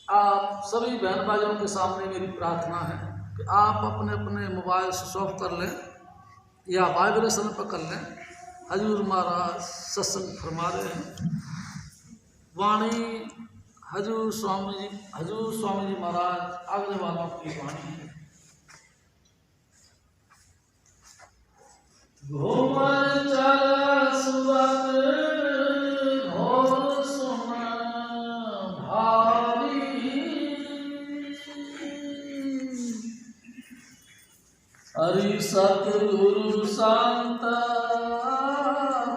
आप सभी बहन भाइयों के सामने मेरी प्रार्थना है कि आप अपने अपने मोबाइल स्विच ऑफ कर लें या वाइब्रेशन पर कर लें। हजूर महाराज सत्संग फरमा रहे हैं। वाणी हजूर स्वामी जी महाराज आगने वालों की वाणी है। घूमर चल सुरत घोर सुना भारी, हरि सतगुरु संत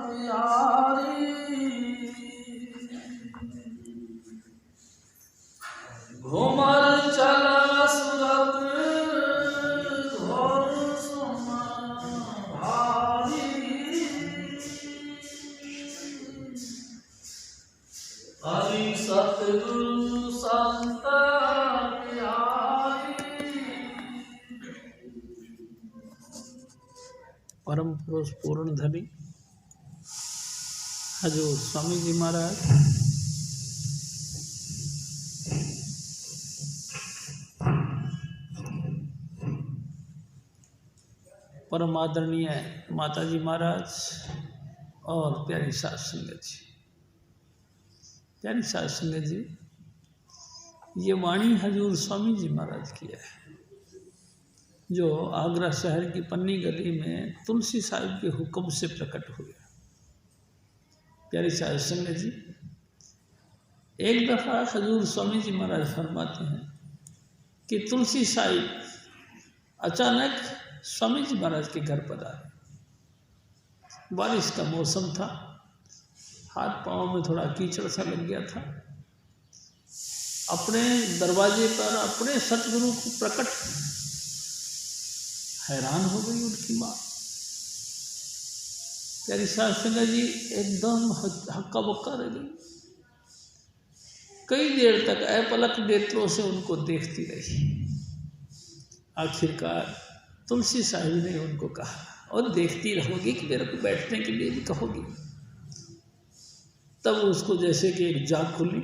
प्यारी। घूमर चल सुरत घोर सुना भारी, हरि सतगुरु संत प्यारी। परम पुरुष पूर्ण धनी हजूर स्वामी जी महाराज परम आदरणीय माता जी महाराज और प्यारी सास संगत जी। प्यारी सास संगत जी, ये वाणी हजूर स्वामी जी महाराज की है, जो आगरा शहर की पन्नी गली में तुलसी साहिब के हुक्म से प्रकट हुए। प्यारी सास संगत जी, एक दफ़ा हजूर स्वामी जी महाराज फरमाते हैं कि तुलसी साहिब अचानक स्वामी जी महाराज के घर पर आए। बारिश का मौसम था, हाथ पाँव में थोड़ा कीचड़ सा लग गया था। अपने दरवाजे पर अपने सतगुरु को प्रकट हैरान हो गई उनकी माँ। प्यारी सास संगत जी एकदम हक्का बक्का रह गई। कई देर तक अपलक नेत्रों से उनको देखती रही। आखिरकार तुलसी साहिब ने उनको कहा, और देखती रहोगी कि मेरे को बैठने के लिए भी कहोगी? तब उसको जैसे कि एक जाग खुली।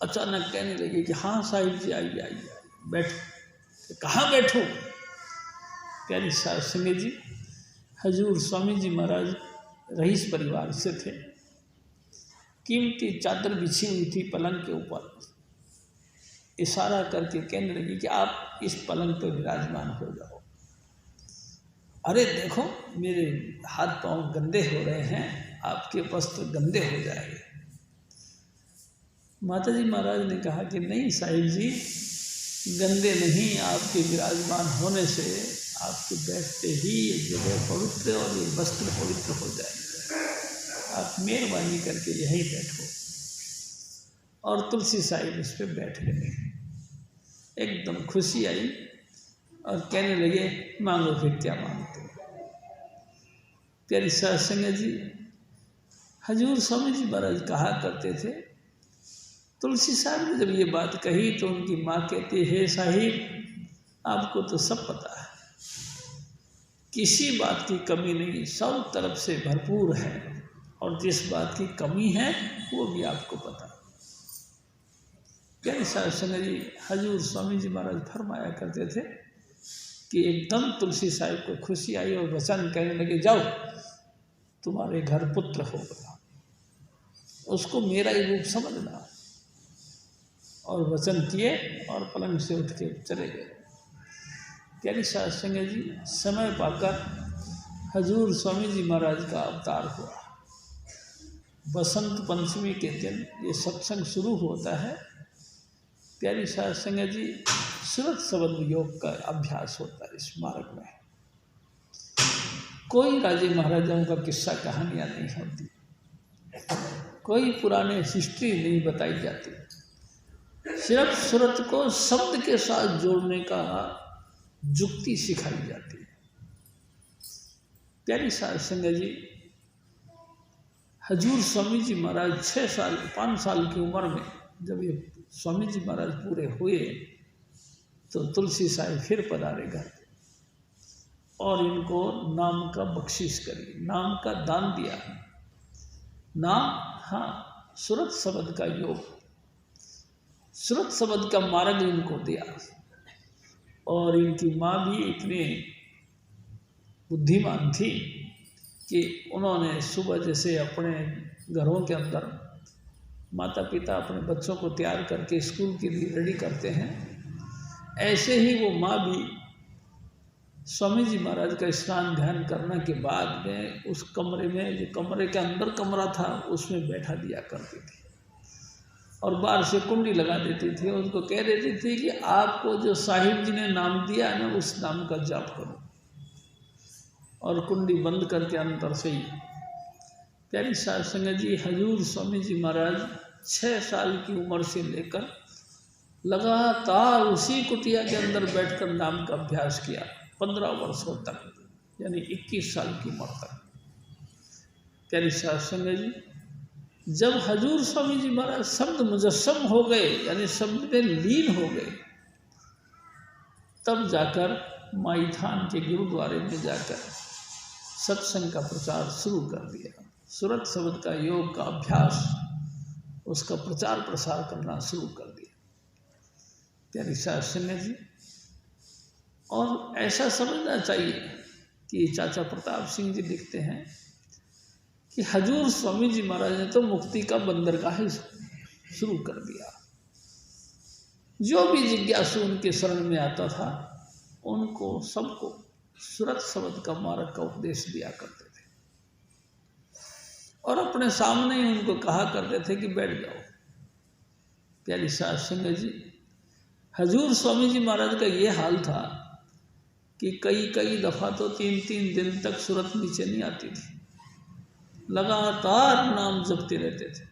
अचानक कहने लगी कि हाँ साहिब जी, आइए आइए बैठो। कहाँ बैठो? प्यारी सास संगत जी, हजूर स्वामी जी महाराज रईस परिवार से थे। कीमती चादर बिछी हुई थी पलंग के ऊपर। इशारा करके कहने लगी कि आप इस पलंग पर विराजमान हो जाओ। अरे देखो, मेरे हाथ पांव गंदे हो रहे हैं, आपके वस्त्र गंदे हो जाएंगे। माता जी महाराज ने कहा कि नहीं साहिब जी, गंदे नहीं, आपके विराजमान होने से आपके बैठते ही ये जगह पवित्र और ये वस्त्र पवित्र हो जाएंगे। आप मेहरबानी करके यहीं बैठो। और तुलसी साहिब इस पर बैठ गए। एकदम खुशी आई और कहने लगे, मांगो फिर क्या मांगते हो? प्यारी सास संगत जी, हजूर स्वामी जी महाराज कहा करते थे, तुलसी साहब ने जब ये बात कही तो उनकी माँ कहती, हे साहिब, आपको तो सब पता है, किसी बात की कमी नहीं, सब तरफ से भरपूर है, और जिस बात की कमी है वो भी आपको पता है। प्यारी सास संगत जी, हजूर स्वामी जी महाराज फरमाया करते थे कि एकदम तुलसी साहिब को खुशी आई और वचन कहने लगे, जाओ तुम्हारे घर पुत्र होगा, उसको मेरा ही रूप समझना। और वचन किए और पलंग से उठ के चले गए। प्यारी सास संगत जी, समय पाकर हजूर स्वामी जी महाराज का अवतार हुआ। बसंत पंचमी के दिन ये सत्संग शुरू होता है। प्यारी सास संगत जी, सुरत शब्द योग का अभ्यास होता है इस मार्ग में। कोई राजे महाराजाओं का किस्सा कहानियाँ नहीं होती, कोई पुराने हिस्ट्री नहीं बताई जाती, सिर्फ सुरत को शब्द के साथ जोड़ने का जुक्ति सिखाई जाती है। प्यारी सास संगत जी, हजूर स्वामी जी महाराज 5 साल की उम्र में जब ये स्वामी जी महाराज पूरे हुए तो तुलसी साहिब फिर पधारे घर और इनको नाम का बख्शिश करी, नाम का दान दिया। नाम, हाँ, सुरत शब्द का योग। सूरत शब्द का मार्ग इनको दिया। और इनकी माँ भी इतनी बुद्धिमान थी कि उन्होंने सुबह जैसे अपने घरों के अंदर माता पिता अपने बच्चों को तैयार करके स्कूल के लिए रेडी करते हैं, ऐसे ही वो माँ भी स्वामी जी महाराज का स्नान ध्यान करने के बाद में उस कमरे में, जो कमरे के अंदर कमरा था, उसमें बैठा दिया करती थी और बाहर से कुंडी लगा देती थी। उनको कह देती थी कि आपको जो साहिब जी ने नाम दिया है ना, उस नाम का जाप करो, और कुंडी बंद करके अंदर से ही। प्यारी साध संगत जी, हजूर स्वामी जी महाराज 6 साल की उम्र से लेकर लगातार उसी कुटिया के अंदर बैठकर नाम का अभ्यास किया 15 वर्षों तक, यानी 21 साल की उम्र तक। प्यारी साध संगत जी, जब हजूर स्वामी जी महाराज शब्द मुजस्सम हो गए, यानी शब्द में लीन हो गए, तब जाकर माई थान के गुरुद्वारे में जाकर सत्संग का प्रचार शुरू कर दिया। सूरत शब्द का योग का अभ्यास, उसका प्रचार प्रसार करना शुरू कर दिया। प्यारी साध संगत जी, और ऐसा समझना चाहिए कि चाचा प्रताप सिंह जी लिखते हैं कि हजूर स्वामी जी महाराज ने तो मुक्ति का बंदरगाह ही शुरू कर दिया। जो भी जिज्ञासु उनके शरण में आता था, उनको सबको सूरत शब्द का मार्ग का उपदेश दिया करते थे और अपने सामने ही उनको कहा करते थे कि बैठ जाओ। प्यारी साध संगत जी, हजूर स्वामी जी महाराज का ये हाल था कि कई दफ़ा तो 3 दिन तक सूरत नीचे नहीं आती थी, लगातार नाम जपते रहते थे।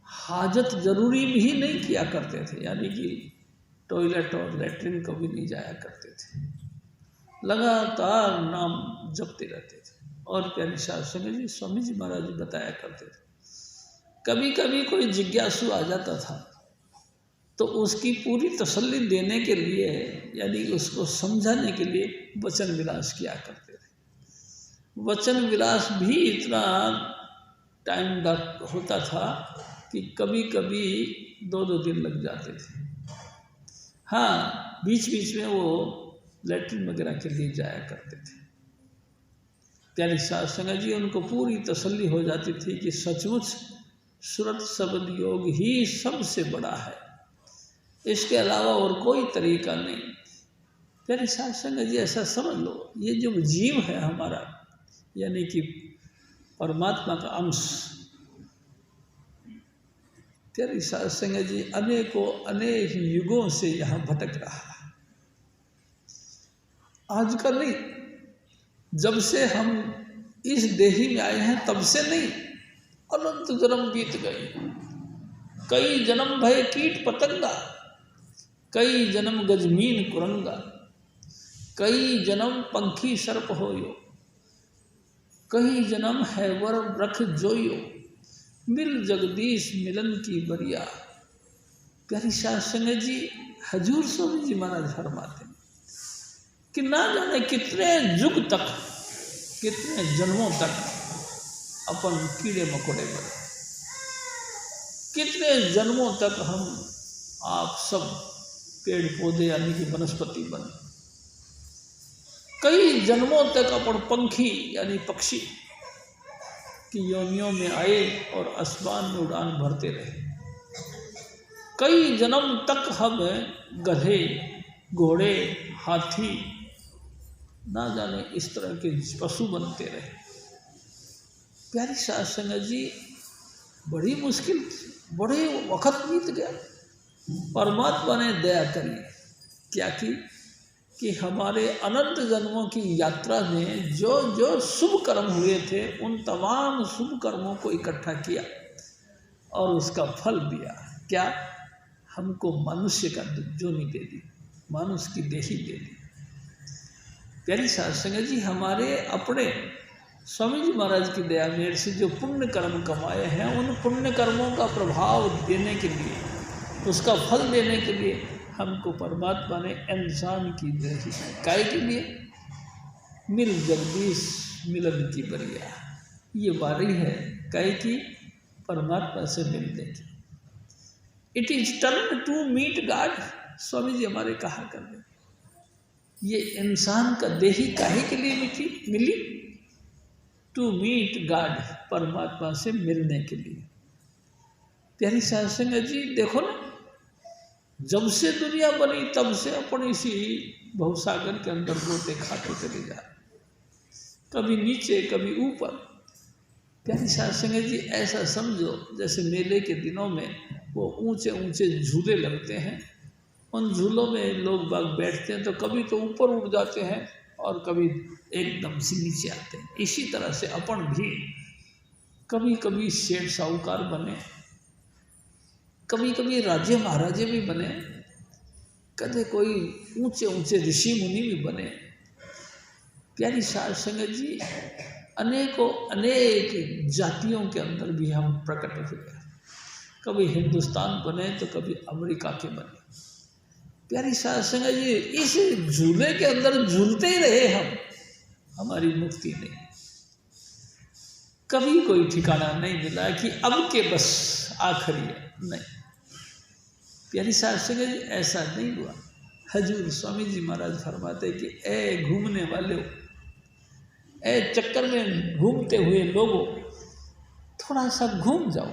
हाजत जरूरी भी नहीं किया करते थे, यानी कि टॉयलेट और लेटरिन कभी नहीं जाया करते थे, लगातार नाम जपते रहते थे। और प्यारी साध संगत जी, स्वामी जी महाराज जी बताया करते थे, कभी कभी कोई जिज्ञासु आ जाता था तो उसकी पूरी तसल्ली देने के लिए, यानी उसको समझाने के लिए वचन विलास किया करते थे। वचन विलास भी इतना टाइम होता था कि कभी कभी 2 दिन लग जाते थे। हाँ, बीच बीच में वो लैट्रिन वगैरह के लिए जाया करते थे। प्यारी साध संगत जी, उनको पूरी तसल्ली हो जाती थी कि सचमुच सूरत शब्द योग ही सबसे बड़ा है, इसके अलावा और कोई तरीका नहीं। प्यारी साध संगत जी, ऐसा समझ लो, ये जो जीव है हमारा, यानी कि परमात्मा का अंश, प्यारी साध संगत जी, अनेक युगों से यहाँ भटक रहा है। आजकल नहीं, जब से हम इस देही में आए हैं तब से नहीं, अनंत जन्म बीत गए। कई जन्म भय कीट पतंगा, कई जन्म गजमीन कुरंगा, कई जन्म पंखी सर्प होयो, कई जन्म है वर रख जोयो, मिल जगदीश मिलन की बरिया। प्यारी साध संगत जी, हजूर स्वामी जी महाराज फरमाते हैं कि ना जाने कितने युग तक, कितने जन्मों तक अपन कीड़े मकोड़े बने, कितने जन्मों तक हम आप सब पेड़ पौधे यानी कि वनस्पति बने, कई जन्मों तक अपन पंखी यानी पक्षी की योनियों में आए और आसमान में उड़ान भरते रहे। कई जन्म तक हम गधे, घोड़े, हाथी, ना जाने इस तरह के पशु बनते रहे। प्यारी साध संगत जी, बड़ी मुश्किल, बड़े वक्त बीत गया। परमात्मा ने दया करी, क्या की कि हमारे अनंत जन्मों की यात्रा में जो जो शुभ कर्म हुए थे, उन तमाम शुभ कर्मों को इकट्ठा किया और उसका फल दिया। क्या? हमको मनुष्य का जोनी दे दी, मनुष्य की देही दे दी। प्यारी साध संगत जी, हमारे अपने स्वामी जी महाराज की दया मेर से जो पुण्य कर्म कमाए हैं, उन पुण्य कर्मों का प्रभाव देने के लिए, उसका फल देने के लिए हमको परमात्मा ने इंसान की देही, काय के लिए? मिल जगदीश मिलन की बरिया। ये बारी है काय की? परमात्मा से मिलने की। It is turn to meet God. Swami ji हमारे कहा करते, ये इंसान का देही काहे के लिए मिली? टू मीट गॉड, परमात्मा से मिलने के लिए। प्यारी साध संगत जी देखो ना, जब से दुनिया बनी तब से अपन इसी भवसागर के अंदर गोते खाते चले जा, कभी नीचे कभी ऊपर। प्यारी साध संगत जी ऐसा समझो जैसे मेले के दिनों में वो ऊंचे ऊंचे झूले लगते हैं, उन झूलों में लोग बाग बैठते हैं तो कभी तो ऊपर उड़ जाते हैं और कभी एकदम से नीचे आते हैं। इसी तरह से अपन भी कभी कभी सेठ साहूकार बने, कभी कभी राजे महाराजे भी बने, कभी कोई ऊंचे ऊंचे ऋषि मुनि भी बने। प्यारी साध संगत जी अनेकों अनेक जातियों के अंदर भी हम प्रकट हुए, कभी हिंदुस्तान बने तो कभी अमेरिका के बने। प्यारी साध संगत जी इस झूले के अंदर झूलते ही रहे हम, हमारी मुक्ति नहीं। कभी कोई ठिकाना नहीं मिला कि अब के बस आखिरी है, नहीं। प्यारी साध संगत जी ऐसा नहीं हुआ। हजूर स्वामी जी महाराज फरमाते कि ए घूमने वाले, ए चक्कर में घूमते हुए लोगों, थोड़ा सा घूम जाओ,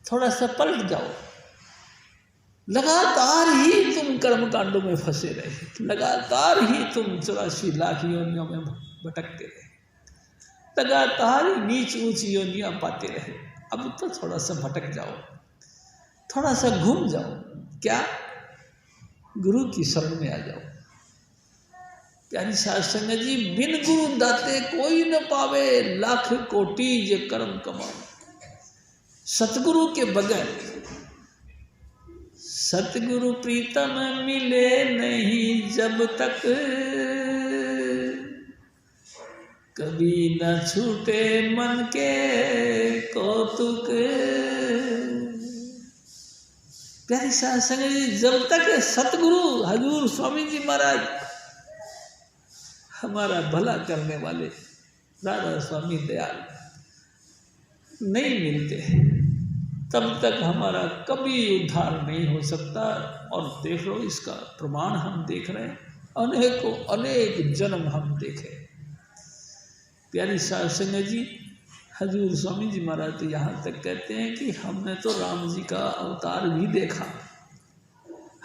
थोड़ा सा पलट जाओ। लगातार ही तुम कर्म कांडों में फंसे रहे, लगातार ही तुम 84 लाख योनियों में भटकते रहे, लगातार ही नीच ऊंच योनियां पाते रहे। अब तो थोड़ा सा भटक जाओ, थोड़ा सा घूम जाओ। क्या? गुरु की शरण में आ जाओ। प्यारी साध संगत जी बिन गुरु दाते कोई न पावे, लाख कोटि ये कर्म कमाओ। सतगुरु के बगैर, सतगुरु प्रीतम मिले नहीं जब तक, कभी न छूटे मन के कौतुक। प्यारी साध संगत जी जब तक सतगुरु हजूर स्वामी जी महाराज हमारा भला करने वाले राधा स्वामी दयाल नहीं मिलते, तब तक हमारा कभी उद्धार नहीं हो सकता। और देख लो इसका प्रमाण हम देख रहे हैं, अनेकों अनेक जन्म हम देखे। प्यारी साध संगत जी हजूर स्वामी जी महाराज तो यहाँ तक कहते हैं कि हमने तो राम जी का अवतार भी देखा,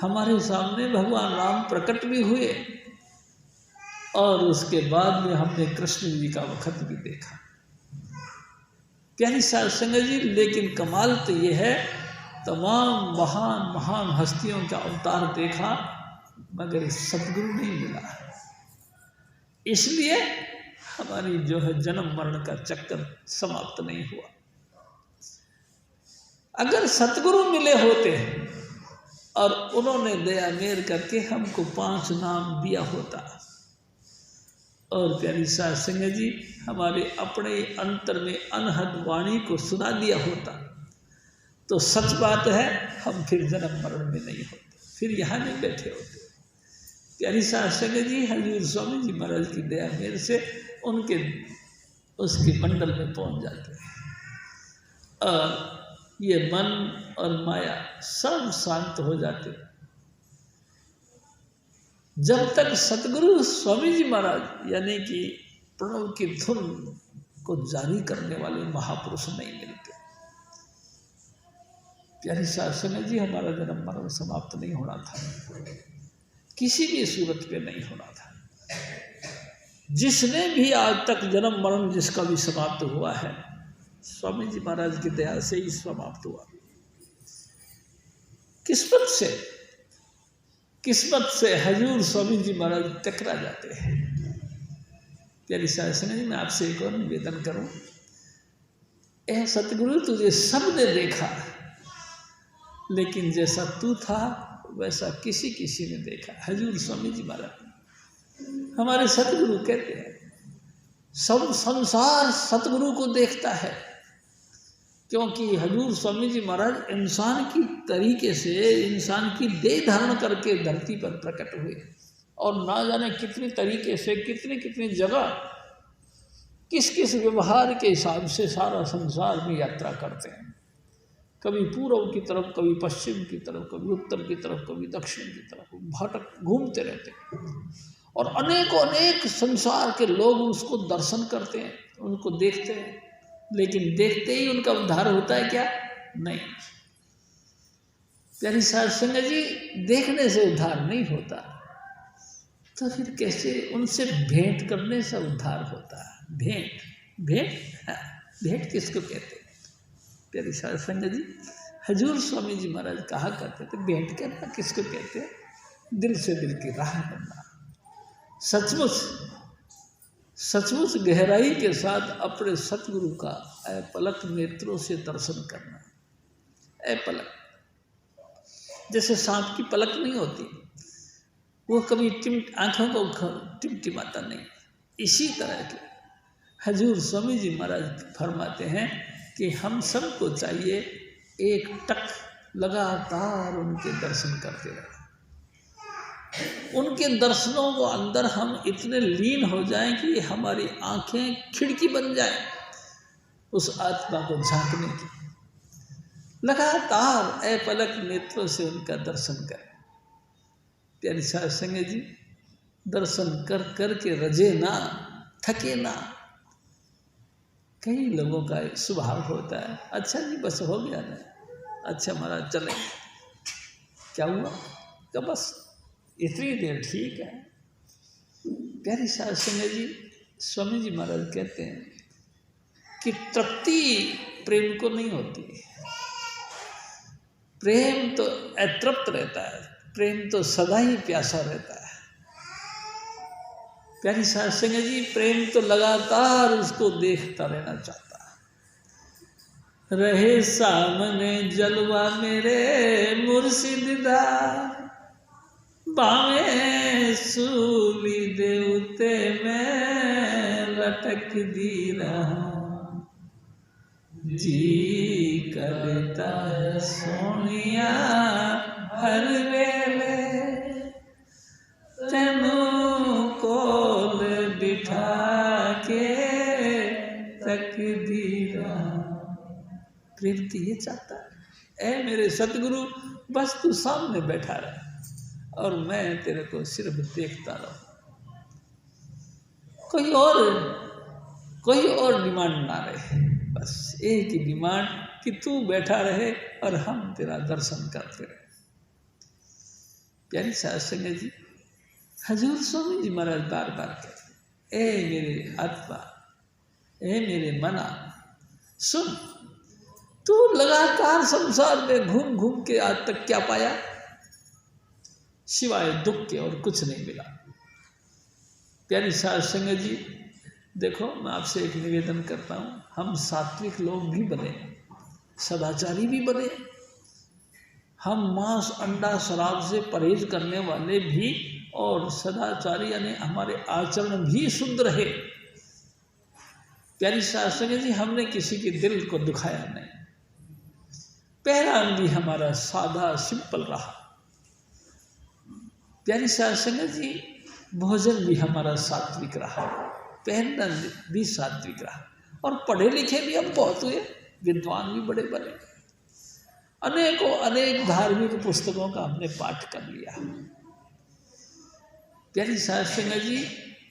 हमारे सामने भगवान राम प्रकट भी हुए, और उसके बाद में हमने कृष्ण जी का वक्त भी देखा। प्यारी साध संगत जी लेकिन कमाल तो ये है, तमाम महान महान हस्तियों का अवतार देखा मगर सतगुरु नहीं मिला। इसलिए हमारी जो है जन्म मरण का चक्कर समाप्त नहीं हुआ। अगर सतगुरु मिले होते और उन्होंने दया मेर करके हमको 5 नाम दिया होता, और प्यारी साध संगत जी हमारे अपने अंतर में अनहद वाणी को सुना दिया होता, तो सच बात है हम फिर जन्म मरण में नहीं होते, फिर यहाँ नहीं बैठे होते। प्यारी साध संगत जी हजूर स्वामी जी महाराज की दया मेर से उनके उसके मंडल में पहुँच जाते हैं और ये मन और माया सब शांत हो जाते। जब तक सतगुरु स्वामी जी महाराज यानी कि प्रणव की धुन को जारी करने वाले महापुरुष नहीं मिलते। प्यारी साध संगत जी हमारा जन्म मरण समाप्त नहीं होना था, किसी भी सूरत पे नहीं होना था। जिसने भी आज तक जन्म मरण जिसका भी समाप्त हुआ है, स्वामी जी महाराज की दया से ही समाप्त हुआ। किस्मत से हजूर स्वामी जी महाराज टकरा जाते हैं। प्यारी साध संगत जी मैं आपसे एक और निवेदन करूं, ए सतगुरु तुझे सबने देखा, लेकिन जैसा तू था वैसा किसी ने देखा। हजूर स्वामी जी महाराज हमारे सतगुरु कहते हैं सब संसार सतगुरु को देखता है, क्योंकि हजूर स्वामी जी महाराज इंसान की तरीके से इंसान की देह धारण करके धरती पर प्रकट हुए, और ना जाने कितने तरीके से कितनी जगह किस व्यवहार के हिसाब से सारा संसार में यात्रा करते हैं। कभी पूर्व की तरफ, कभी पश्चिम की तरफ, कभी उत्तर की तरफ, कभी दक्षिण की तरफ भटक घूमते रहते हैं। और अनेकों अनेक संसार के लोग उसको दर्शन करते हैं, उनको देखते हैं, लेकिन देखते ही उनका उद्धार होता है क्या? नहीं। प्यारी साध संगत जी, देखने से उद्धार नहीं होता, तो फिर कैसे उनसे भेंट करने से उद्धार होता है? भेंट भेंट हाँ, भेंट किसको कहते हैं? प्यारी साध संगत जी, हजूर स्वामी जी महाराज कहा करते थे, भेंट करना किसको कहते हैं? दिल से दिल की राह करना, सचमुच सचमुच गहराई के साथ अपने सतगुरु का अपलक नेत्रों से दर्शन करना। अपलक, जैसे सांप की पलक नहीं होती, वो कभी आंखों को टिमटिमाता नहीं, इसी तरह के हजूर स्वामी जी महाराज फरमाते हैं कि हम सबको चाहिए एक टक लगातार उनके दर्शन करते रहे। उनके दर्शनों को अंदर हम इतने लीन हो जाएं कि हमारी आंखें खिड़की बन जाएं उस आत्मा को झांकने की। लगातार अपलक नेत्रों से उनका दर्शन करें। प्यारी साध संगत जी, दर्शन कर कर के रजे ना, थके ना। कई लोगों का स्वभाव होता है, अच्छा जी बस हो गया ना, अच्छा महाराज चले, क्या हुआ, तो बस इतनी देर ठीक है। प्यारी साध संगत जी, स्वामी जी महाराज कहते हैं कि तृप्ति प्रेम को नहीं होती, प्रेम तो अतृप्त रहता है, प्रेम तो सदा ही प्यासा रहता है। प्यारी साध संगत जी, प्रेम तो लगातार उसको देखता रहना चाहता है। रहे सामने जलवा मेरे मुर्शिदा, बावे सूली देवते में लटक दी रहा, जी करता है सोनिया हर वेले, तेनू कोल बिठा के तक दी रहा। प्रेम तो ये चाहता है, ए मेरे सतगुरु, बस तू सामने बैठा रहे और मैं तेरे को सिर्फ देखता रहूं, कोई और डिमांड ना रहे, बस एक ही डिमांड कि तू बैठा रहे और हम तेरा दर्शन करते रहे। प्यारी साध संगत जी, हजूर स्वामी जी महाराज बार बार कहते, ए मेरे आत्मा, ए मेरे मना, सुन, तू लगातार संसार में घूम घूम के आज तक क्या पाया? सिवाय दुख के और कुछ नहीं मिला। प्यारी साध संगत जी, देखो मैं आपसे एक निवेदन करता हूँ, हम सात्विक लोग भी बने, सदाचारी भी बने, हम मांस अंडा शराब से परहेज करने वाले भी और सदाचारी यानी हमारे आचरण भी शुद्ध रहे। प्यारी साध संगत जी, हमने किसी के दिल को दुखाया नहीं, पहरान भी हमारा सादा सिंपल रहा। प्यारी साध संगत जी, भोजन भी हमारा सात्विक रहा, पहनना भी सात्विक रहा, और पढ़े लिखे भी हम बहुत हुए, विद्वान भी बड़े बने, अनेकों अनेक धार्मिक पुस्तकों का हमने पाठ कर लिया। प्यारी साध संगत जी,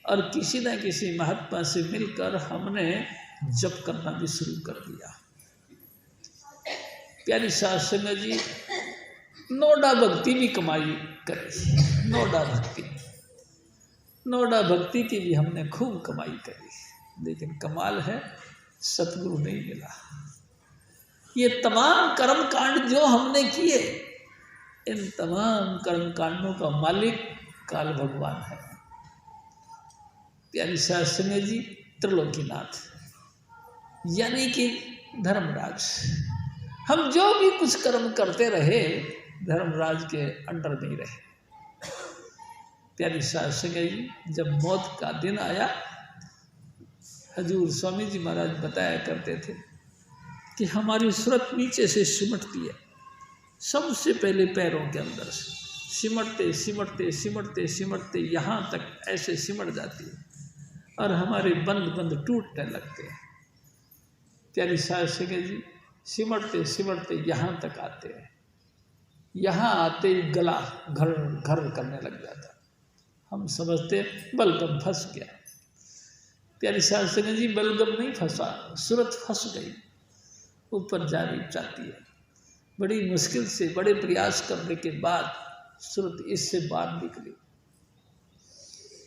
और किसी न किसी महात्मा से मिलकर हमने जप करना भी शुरू कर दिया। प्यारी साध संगत जी, नोडा भक्ति भी कमाई करी, नोडा भक्ति की भी हमने खूब कमाई करी, लेकिन कमाल है सतगुरु नहीं मिला। ये तमाम कर्म कांड जो हमने किए, इन तमाम कर्म कांडों का मालिक काल भगवान है। प्यारी साध संगत जी, त्रिलोकीनाथ यानी कि धर्मराज, हम जो भी कुछ कर्म करते रहे धर्मराज के अंडर नहीं रहे। प्यारी साध संगत जी, जब मौत का दिन आया, हजूर स्वामी जी महाराज बताया करते थे कि हमारी सूरत नीचे से सिमटती है, सबसे पहले पैरों के अंदर से सिमटते सिमटते सिमटते सिमटते यहाँ तक ऐसे सिमट जाती है और हमारे बंद बंद टूटने लगते हैं। प्यारी साध संगत जी, सिमटते सिमटते यहाँ तक आते हैं। यहाँ आते ही गला घर घर करने लग जाता। हम समझते बलगम फंस गया। प्यारी साध संगत जी, बलगम नहीं फंसा, सूरत फंस गई, ऊपर जा नहीं चाहती है। बड़ी मुश्किल से, बड़े प्रयास करने के बाद सूरत इससे बाहर निकली।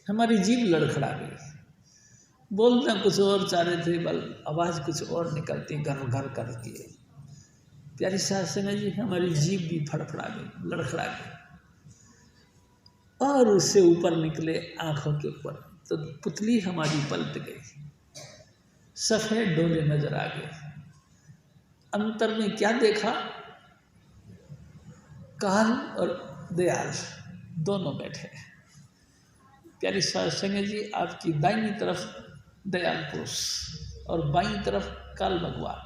हमारी जीभ लड़खड़ा गई, बोलना कुछ और चाह रहे थे, बल आवाज़ कुछ और निकलती, घर घर करती है। प्यारी साध संगत जी, हमारी जीभ भी फड़फड़ा गई, लड़खड़ा गई, और उससे ऊपर निकले आँखों के ऊपर, तो पुतली हमारी पलट गई, सफ़ेद डोले नजर आ गए। अंतर में क्या देखा? काल और दयाल दोनों बैठे। प्यारी साध संगत जी, आपकी दाहिनी तरफ दयाल पुरुष और बाईं तरफ काल भगवान।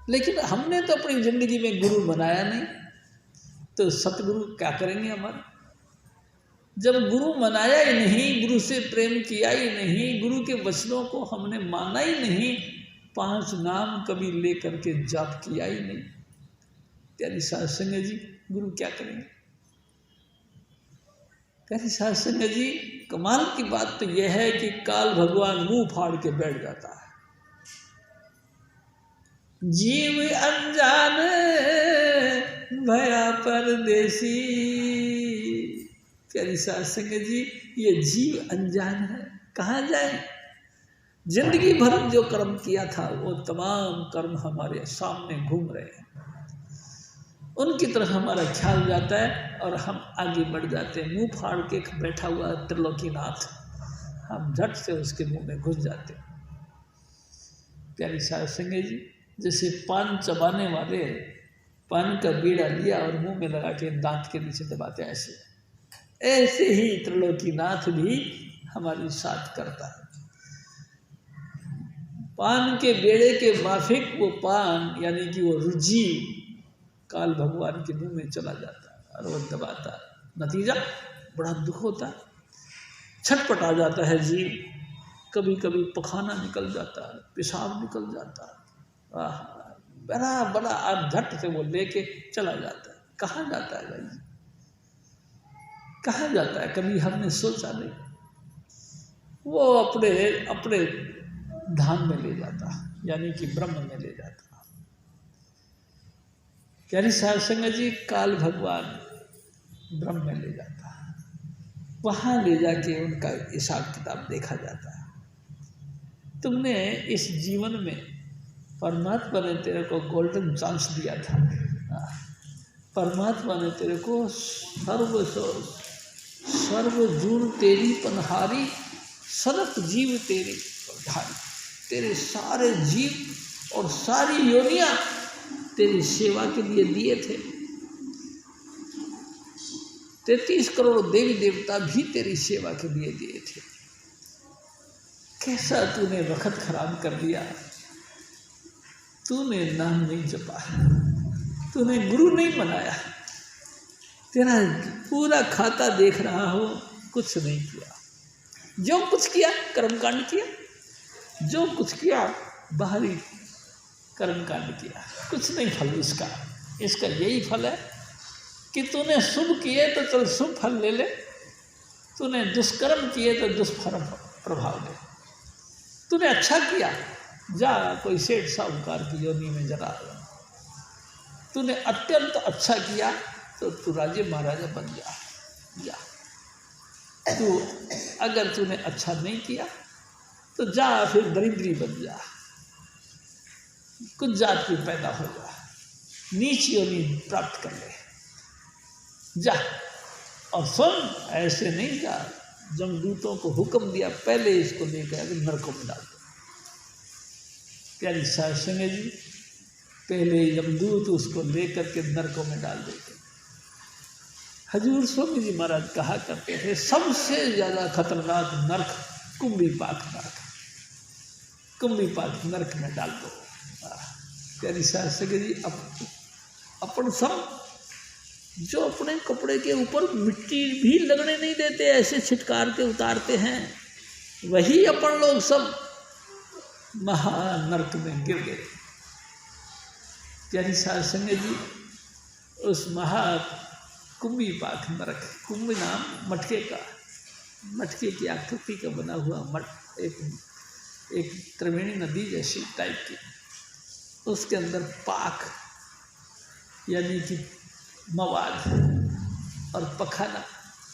लेकिन हमने तो अपनी जिंदगी में गुरु बनाया नहीं, तो सतगुरु क्या करेंगे हमारे? जब गुरु मनाया ही नहीं, गुरु से प्रेम किया ही नहीं, गुरु के वचनों को हमने माना ही नहीं, 5 नाम कभी लेकर के जाप किया ही नहीं, प्यारी साध संगत जी, गुरु क्या करेंगे? प्यारी साध संगत जी, कमाल की बात तो यह है कि काल भगवान मुंह फाड़ के बैठ जाता है। जीव अनजान भया परदेसी। प्यारी साध संगत जी, ये जीव अनजान है, कहाँ जाए? जिंदगी भर जो कर्म किया था वो तमाम कर्म हमारे सामने घूम रहे हैं, उनकी तरफ हमारा ख्याल जाता है और हम आगे बढ़ जाते हैं। मुंह फाड़ के बैठा हुआ त्रिलोकीनाथ, हम झट से उसके मुंह में घुस जाते हैं। प्यारी साध संगत जी, जैसे पान चबाने वाले पान का बीड़ा लिया और मुंह में लगा के दांत के नीचे दबाते, ऐसे ही त्रिलोकीनाथ भी हमारी साथ करता है। पान के बेड़े के माफिक वो पान यानी कि वो रुझी काल भगवान के मुंह में चला जाता है और वो दबाता है। नतीजा बड़ा दुख होता है, छटपट आ जाता है जीव, कभी कभी पखाना निकल जाता है, पेशाब निकल जाता है, बड़ा बड़ा आप झट से वो लेके चला जाता है। कहाँ जाता है भाई, कहाँ जाता है? कभी हमने सोचा नहीं। वो अपने अपने धाम में ले जाता, यानी कि ब्रह्म में ले जाता। प्यारी साध संगत जी, काल भगवान ब्रह्म में ले जाता, वहाँ ले जाके उनका हिसाब किताब देखा जाता है। तुमने इस जीवन में परमात्मा ने तेरे को गोल्डन चांस दिया था, परमात्मा ने तेरे को सर्वजून तेरी पनहारी, सनक जीव तेरी पनहारी, तेरे सारे जीव और सारी योनियां तेरी सेवा के लिए दिए थे। 33 करोड़ देवी देवता भी तेरी सेवा के लिए दिए थे। कैसा तूने वक्त खराब कर दिया, तूने नाम नहीं जपा, तूने गुरु नहीं बनाया, तेरा पूरा खाता देख रहा हो, कुछ नहीं किया। जो कुछ किया कर्मकांड किया, जो कुछ किया बाहरी कर्मकांड किया, कुछ नहीं फल इसका। इसका यही फल है कि तूने शुभ किए तो चल शुभ फल ले ले, तूने दुष्कर्म किए तो दुष्फल प्रभाव ले। तूने अच्छा किया, जा कोई सेठ साहूकार की योनि में जरा। तूने अत्यंत अच्छा किया तो तू राजे महाराजा बन जा। तू अगर तूने अच्छा नहीं किया तो जा फिर दरिद्री बन जा, कुछ जात की पैदा हो जा, नीच योनि प्राप्त कर ले, जा। और सुन, ऐसे नहीं जा, जमदूतों को हुक्म दिया पहले इसको लेकर नरकों में डाल दो। प्यारी साध संगत जी, पहले यमदूत उसको लेकर के नरकों में डाल देते। हजूर स्वामी जी महाराज कहा करते थे, सबसे ज़्यादा खतरनाक नरक कुंभीपाक नरक, कुंभीपाक नरक में डाल दो। प्यारी साध संगत जी, अपन सब जो अपने कपड़े के ऊपर मिट्टी भी लगने नहीं देते, ऐसे छिटकार के उतारते हैं, वही अपन लोग सब महानर्क में गिर गए। प्यारी साध संगत जी, उस महा कुंभी पाख में रखे, कुंभ नाम मटके का, मटके की आकृति का बना हुआ एक त्रिवेणी नदी जैसी टाइप की, उसके अंदर पाख यानी कि मवाद और पखाना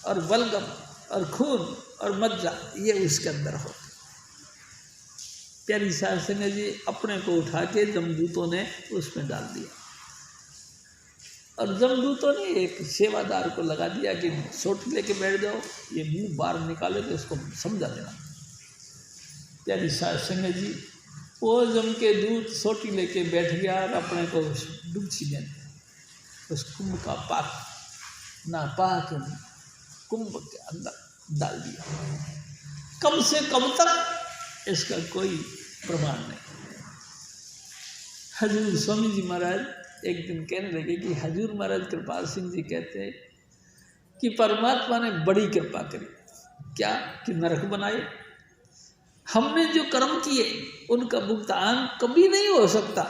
और बलगम और खून और मज्जा, ये उसके अंदर हो। प्यारी साध संगत जी, अपने को उठा के जमदूतों ने उसमें डाल दिया और जमदूतों ने एक सेवादार को लगा दिया कि सोटी लेके बैठ जाओ, ये मुंह बाहर निकाले तो इसको समझा देना। प्यारी साध संगत जी, वो जम के दूत सोटी लेके बैठ गया और अपने को डुबकी देने उस कुंभ का पाक नापाक कुंभ के अंदर डाल दिया। कब से कब तक इसका कोई प्रमाण नहीं। हजूर स्वामी जी महाराज एक दिन कहने लगे कि हजूर महाराज कृपाल सिंह जी कहते हैं कि परमात्मा ने बड़ी कृपा करी, क्या कि नरक बनाए। हमने जो कर्म किए उनका भुगतान कभी नहीं हो सकता।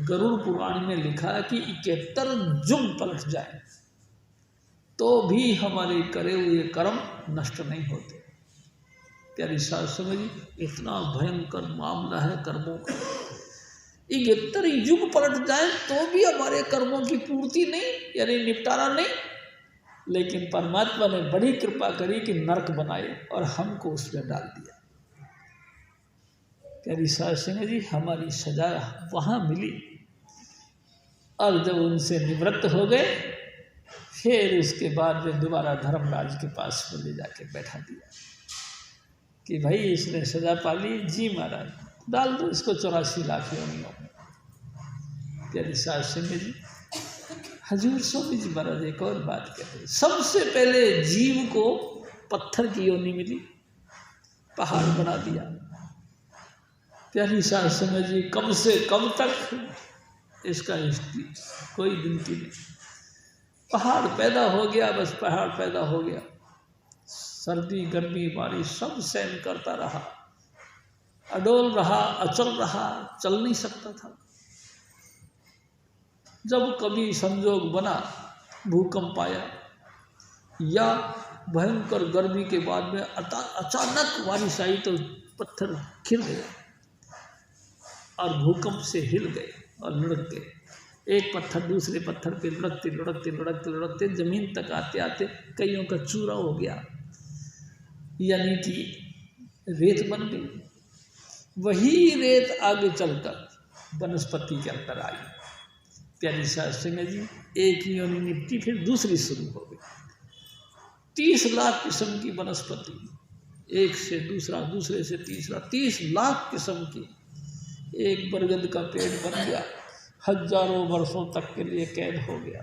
गरुड़ पुराण में लिखा कि 71 युग पलट जाए तो भी हमारे करे हुए कर्म नष्ट नहीं होते। प्यारी साध संगत जी, इतना भयंकर मामला है कर्मों का। 71 युग पलट जाए तो भी हमारे कर्मों की पूर्ति नहीं, यानी निपटारा नहीं। लेकिन परमात्मा ने बड़ी कृपा करी कि नरक बनाए और हमको उसमें डाल दिया। प्यारी साध संगत जी, हमारी सजा वहाँ मिली और जब उनसे निवृत्त हो गए फिर उसके बाद में दोबारा धर्मराज के पास को ले जाके बैठा दिया कि भाई इसने सजा पाली, जी महाराज डाल दो इसको 84 लाख योनियों में। प्यारी साध संगत जी, हजूर स्वामी जी महाराज एक और बात कहते हैं, सबसे पहले जीव को पत्थर की योनि मिली, पहाड़ बना दिया। प्यारी साध संगत जी, कब से कब तक इसका कोई गिनती नहीं। पहाड़ पैदा हो गया, बस पहाड़ पैदा हो गया, सर्दी गर्मी बारिश सब सहन करता रहा, अडोल रहा, अचल रहा, चल नहीं सकता था। जब कभी संजोग बना, भूकंप आया या भयंकर गर्मी के बाद में अचानक बारिश आई तो पत्थर खिल गया और भूकंप से हिल गए और लुढ़क गए। एक पत्थर दूसरे पत्थर पे लुढ़कते लुढ़कते लुढ़कते लुढ़कते जमीन तक आते आते कईयों का चूरा हो गया, यानी कि रेत बन गई। वही रेत आगे चलकर वनस्पति के अंदर आई। प्यारी साध संगत जी, एक योनि निपटी फिर दूसरी शुरू हो गई। 30 लाख किस्म की वनस्पति, एक से दूसरा, दूसरे से तीसरा, 30 लाख किस्म की। एक बरगद का पेड़ बन गया, हजारों वर्षों तक के लिए कैद हो गया।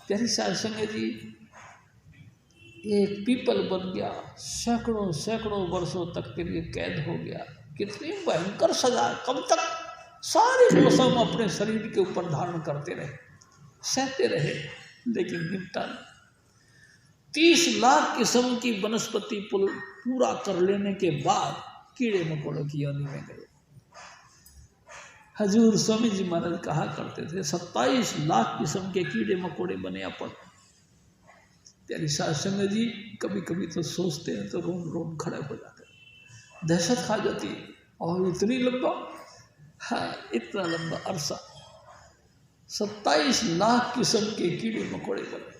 प्यारी साध संगत जी, एक पीपल बन गया, सैकड़ों सैकड़ों वर्षों तक के लिए कैद हो गया। कितनी भयंकर सजा! कब तक? सारे मौसम अपने शरीर के ऊपर धारण करते रहे, सहते रहे, लेकिन निपटा नहीं। 30 लाख किस्म की वनस्पति पूरा कर लेने के बाद कीड़े मकोड़ों की योनि में गए। हजूर स्वामी जी महाराज कहा करते थे 27 लाख किस्म के कीड़े मकोड़े बने अपन। प्यारी साध संगत जी, कभी कभी तो सोचते हैं तो रोम रोम खड़े हो जाते हैं, दहशत खा जाती है। और इतनी लंबा, हाँ इतना लंबा अरसा, 27 लाख किस्म के कीड़े मकोड़े बने।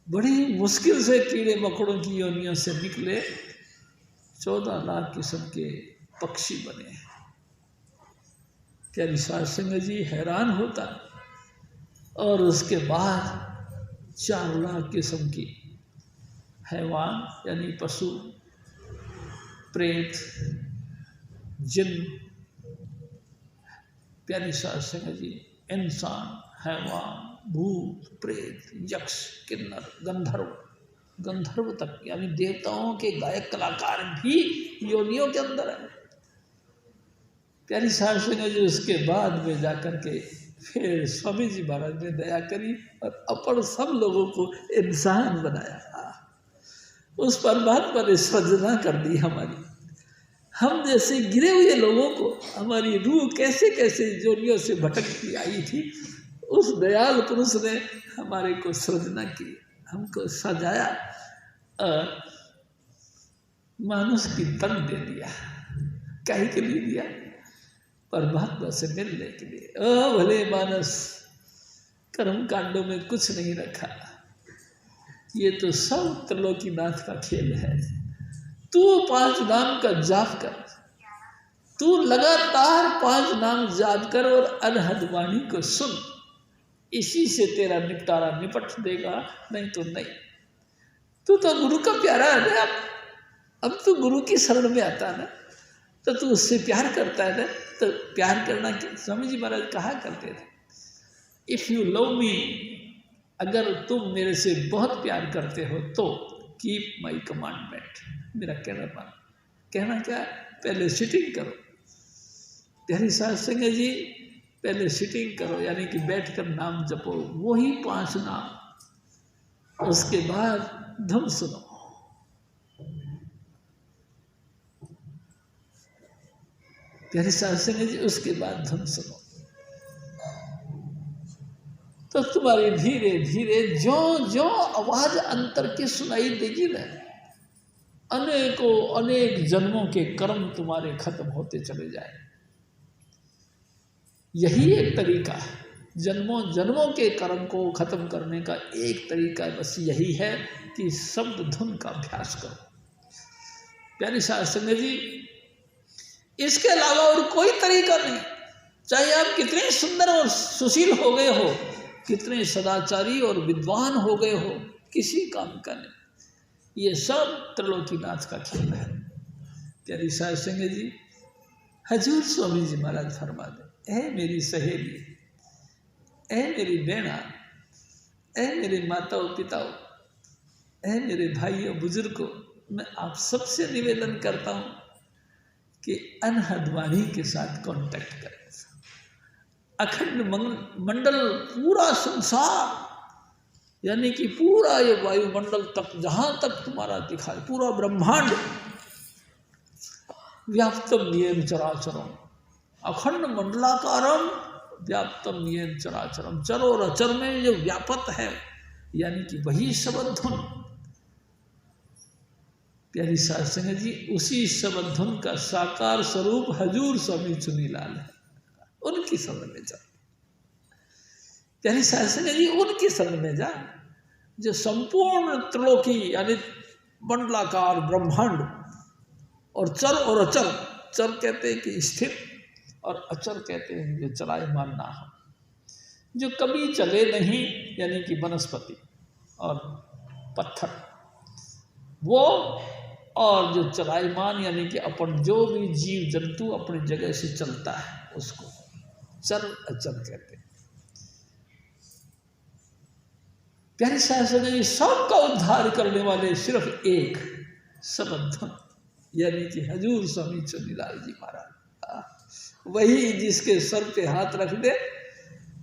बड़ी मुश्किल से कीड़े मकोड़ों की योनियों से निकले 14 लाख किस्म के पक्षी बने हैं। प्यारी साध संगत जी, हैरान होता। और उसके बाद 4 लाख किस्म की हैवान यानी पशु, प्रेत, जिन। प्यारी साध संगत जी, इंसान, हैवान, भूत, प्रेत, यक्ष, किन्नर, गंधर्व तक, यानी देवताओं के गायक कलाकार भी योनियों के अंदर है। प्यारी साध संगत जी, उसके बाद में जाकर के फिर स्वामी जी महाराज ने दया करी और अपन सब लोगों को इंसान बनाया। उस परमात्मा ने सृजना कर दी हमारी। हम जैसे गिरे हुए लोगों को हमारी रूह कैसे कैसे जोनियों से भटकती आई थी, उस दयाल पुरुष ने हमारे को सृजना की, हमको सजाया और मानुष की तन दे दिया। काहे के लिए दिया? परमात्मा से मिलने के लिए। ओ भले मानस, कर्म कांडों में कुछ नहीं रखा, ये तो सब त्रिलोकीनाथ का खेल है। तू 5 नाम का जाप कर, तू लगातार 5 नाम जाप कर और अनहद वाणी को सुन, इसी से तेरा निपटारा निपट देगा, नहीं तो नहीं। तू तो गुरु का प्यारा है ना, अब तू गुरु की शरण में आता है ना, तो तू उससे प्यार करता है ना, तो प्यार करना स्वामी जी महाराज कहा करते थे, इफ़ यू लव मी, अगर तुम मेरे से बहुत प्यार करते हो तो कीप माई कमांडमेंट, मेरा कहना मान। कहना क्या? पहले सिटिंग करो। प्यारी साध संगत जी, पहले सिटिंग करो, यानी कि बैठकर नाम जपो, वही 5 नाम, उसके बाद धुन सुनो। प्यारी साध संगत जी, उसके बाद धुन सुनो, तो तुम्हारी धीरे धीरे जो जो आवाज अंतर की सुनाई देगी ना, अनेकों अनेक जन्मों के कर्म तुम्हारे खत्म होते चले जाए। यही एक तरीका है, जन्मों जन्मों के कर्म को खत्म करने का एक तरीका बस यही है कि शब्द धुन का अभ्यास करो। प्यारी साध संगत जी, इसके अलावा और कोई तरीका नहीं। चाहे आप कितने सुंदर और सुशील हो गए हो, कितने सदाचारी और विद्वान हो गए हो, किसी काम का नहीं। ये सब त्रिलोकीनाथ का खेल है। प्यारी साध संगत जी, हजूर स्वामी जी महाराज फरमा दे, ऐ मेरी सहेली, ऐ मेरी बहना, ऐ मेरे माताओं पिताओं, ऐ मेरे भाइयों बुजुर्गों, मैं आप सबसे निवेदन करता हूँ कि अनहद वाणी के साथ कांटेक्ट करें। अखंड मंडल, पूरा संसार, यानी कि पूरा ये वायुमंडल तक, जहाँ तक तुम्हारा दिखाए, पूरा ब्रह्मांड, व्याप्तम येन चराचरम, अखंड मंडलाकारम व्याप्तम येन चराचरम, चर और अचर में जो व्यापक है, यानी कि वही शब्द धुन। प्यारी साध संगत जी, उसी शब्द धुन का साकार स्वरूप हजूर स्वामी चुनीलाल है, उनकी शरण में जा। प्यारी साध संगत जी, उनकी शरण में जा, जो संपूर्ण त्रिलोकी यानी मंडलाकार ब्रह्मांड और चर और अचर, चर कहते हैं कि स्थिर और अचर कहते हैं जो चलायमान ना हो, जो कभी चले नहीं, यानी कि वनस्पति और पत्थर, वो, और जो चलायमान यानी कि अपन जो भी जीव जंतु अपनी जगह से चलता है, उसको चर अचर कहते हैं। प्यारे साध संगत जी, सबका उद्धार करने वाले सिर्फ एक शब्द धुन, यानी कि हजूर स्वामी चुनीलाल जी महाराज। वही जिसके सर पे हाथ रख दे,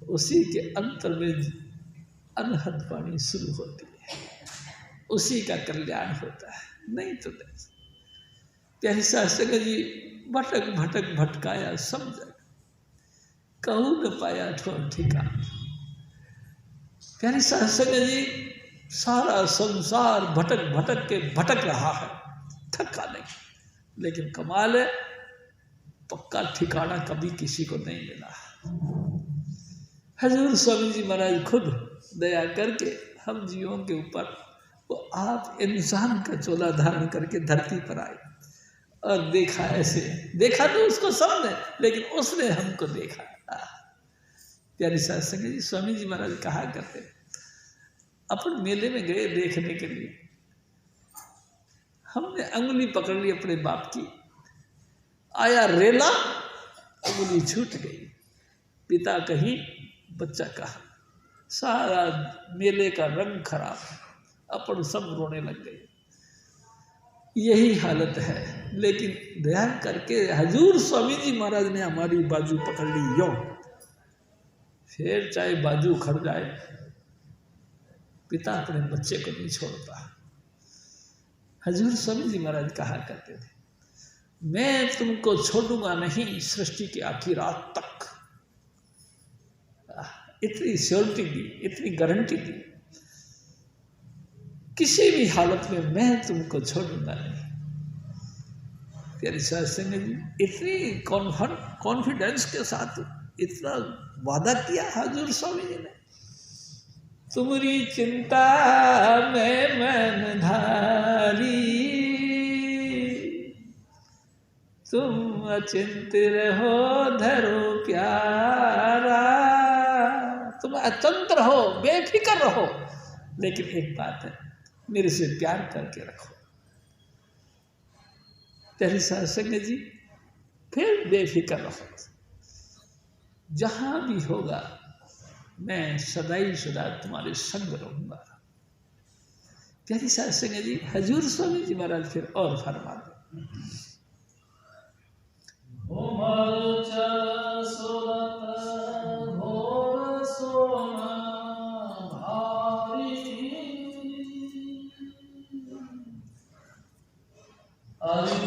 उसी के अंतर में अनहद वाणी शुरू होती है, उसी का कल्याण होता है, नहीं तो नहीं। प्यारी साध संगत जी, भटक भटक भटकाया सब जगह, कहूँ न पाया ठोर ठिकाना। प्यारी साध संगत जी, सारा संसार भटक भटक के भटक रहा है, थका नहीं, लेकिन कमाल है, पक्का ठिकाना कभी किसी को नहीं मिला। हजूर स्वामी जी महाराज खुद दया करके हम जीवों के ऊपर, वो आप इंसान का चोला धारण करके धरती पर आए और देखा, ऐसे देखा तो उसको सबने, लेकिन उसने हमको देखा। प्यारी साध संगत जी, स्वामी जी महाराज कहा करते, अपन मेले में गए देखने के लिए, हमने अंगुली पकड़ ली अपने बाप की, आया रेला, अंगुली छूट गई, पिता कहीं बच्चा कहा, सारा मेले का रंग खराब, अपन सब रोने लग गए। यही हालत है, लेकिन दया करके हजूर स्वामी जी महाराज ने हमारी बाजू पकड़ ली, यो, फिर चाहे बाजू उखड़ जाए, पिता अपने बच्चे को नहीं छोड़ता। हजूर स्वामी जी महाराज कहा करते थे, मैं तुमको छोड़ूंगा नहीं सृष्टि के आखिर रात तक। इतनी श्योरिटी दी, इतनी गारंटी दी, किसी भी हालत में मैं तुमको छोड़ूंगा नहीं। प्यारी साध संगत जी, इतनी कॉन्फिडेंस के साथ इतना वादा किया हजूर स्वामी जी ने। तुम्हारी चिंता में मन धारी, तुम अचिंत रहो धरो प्यारा। तुम अचंत रहो, बेफिक्र रहो, लेकिन एक बात है, मेरे से प्यार करके रखो। प्यारी साध संगत जी, फिर बेफिक्र रहो, जहां भी होगा मैं सदाई सदा तुम्हारे संग रहूंगा। प्यारी साध संगत जी, हजूर स्वामी जी महाराज फिर और फरमा दो,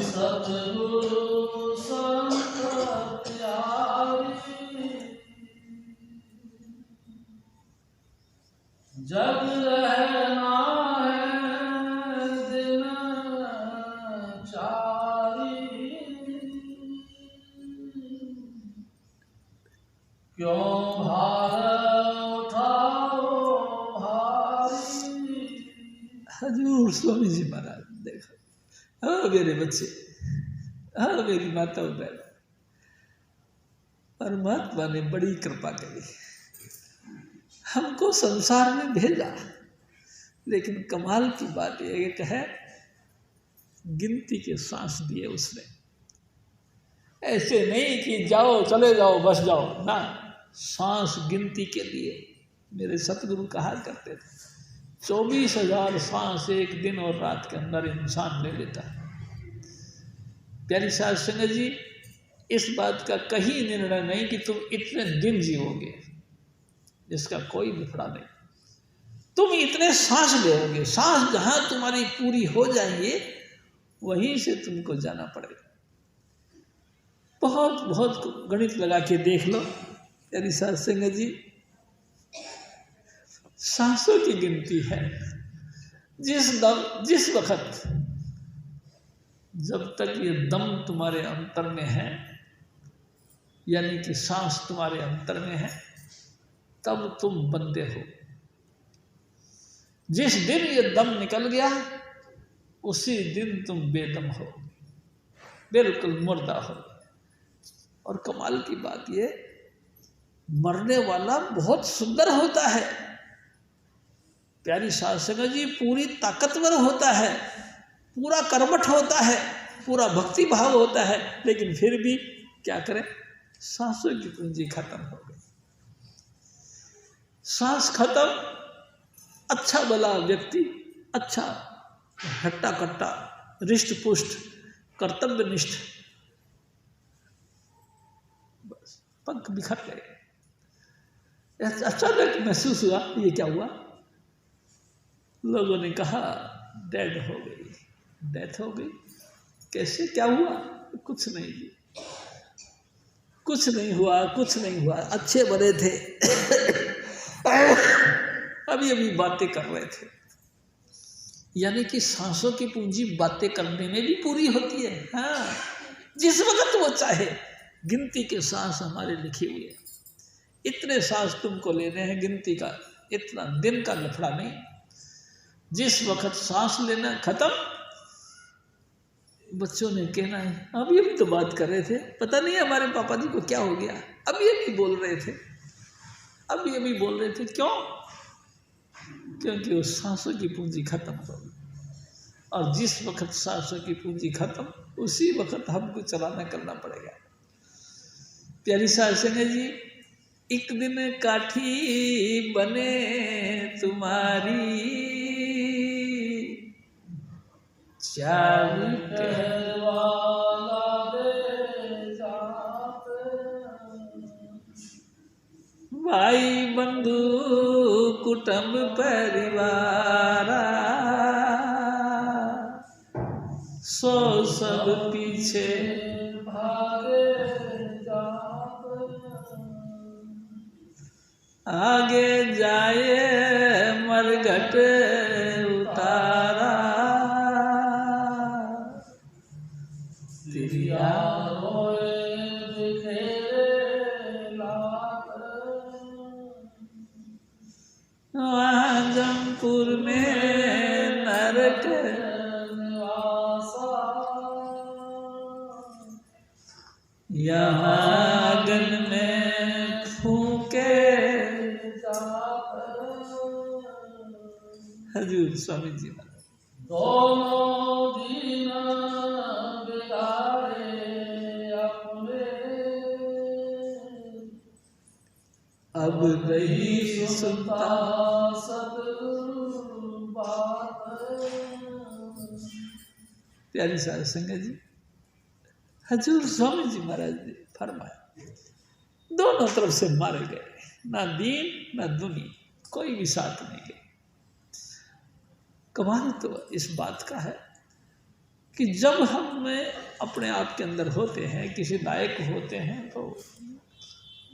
सतगुरु संत प्यारी, जग रहना है दिन चारी, क्यों भार उठाओ भारी। हजूर स्वामी जी महाराज देखो, हाँ मेरे बच्चे, हाँ मेरी माताओं बहन, परमात्मा ने बड़ी कृपा करी, हमको संसार में भेजा। लेकिन कमाल की बात एक है, गिनती के सांस दिए उसने। ऐसे नहीं कि जाओ चले जाओ बस जाओ ना, सांस गिनती के लिए। मेरे सतगुरु कहा करते थे, 24,000 सांस एक दिन और रात के अंदर इंसान ले लेता है। प्यारी साध संगत जी, इस बात का कहीं निर्णय नहीं कि तुम इतने दिन जीवोगे, जिसका कोई लफड़ा नहीं। तुम इतने सांस लोगे, सांस जहां तुम्हारी पूरी हो जाएंगे वहीं से तुमको जाना पड़ेगा। बहुत बहुत गणित लगा के देख लो प्यारी साध संगत जी, सांसों की गिनती है। जिस वक्त जब तक ये दम तुम्हारे अंतर में है, यानी कि सांस तुम्हारे अंतर में है, तब तुम बंदे हो। जिस दिन ये दम निकल गया उसी दिन तुम बेदम हो, बिल्कुल मुर्दा हो। और कमाल की बात ये, मरने वाला बहुत सुंदर होता है प्यारी साध संगत जी, पूरी ताकतवर होता है, पूरा कर्मठ होता है, पूरा भक्ति भाव होता है, लेकिन फिर भी क्या करें, सांसों की पूंजी खत्म हो गई। सांस खत्म, अच्छा भला व्यक्ति, अच्छा हट्टा कट्टा, रिष्ट पुष्ट, कर्तव्यनिष्ठ, बस पंख बिखर गए। अचानक महसूस हुआ, ये क्या हुआ? लोगों ने कहा डेड हो गई, डेथ हो गई। कैसे, क्या हुआ? कुछ नहीं जी, कुछ नहीं हुआ, कुछ नहीं हुआ, अच्छे बने थे अभी अभी बातें कर रहे थे। यानी कि सांसों की पूंजी बातें करने में भी पूरी होती है। हाँ, जिस वक्त वो चाहे। गिनती के सांस हमारे लिखे हुए हैं, इतने सांस तुमको लेने हैं, गिनती का इतना दिन का लफड़ा नहीं। जिस वक्त सांस लेना खत्म, बच्चों ने कहना है, अभी अभी तो बात कर रहे थे, पता नहीं हमारे पापा जी को क्या हो गया, अभी अभी बोल रहे थे, अभी अभी बोल रहे थे। क्यों? क्योंकि उस सांसों की पूंजी खत्म हो गई। और जिस वक्त सांसों की पूंजी खत्म, उसी वक्त हमको चलाना करना पड़ेगा। प्यारी साध संगत जी, एक दिन काठी बने तुम्हारी, चाबी कहवाला दे जाते, भाई बंधु कुटुंब परिवारा, सो सब पीछे पीछे भागे आगे जाए मरघट उतारा तिरिया जमपुर में नरक यहाँ आंगन में फूके हजूर स्वामी जी दोनों दिन बिगाड़े अपने अब नहीं सुनता सतगुरु बात। प्यारी साध संगत जी, हजूर स्वामी जी महाराज ने फरमाया दोनों तरफ से मारे गए, ना दीन ना दुनिया, कोई भी साथ नहीं गए। कमाल तो इस बात का है कि जब हम अपने आप के अंदर होते हैं, किसी लायक होते हैं, तो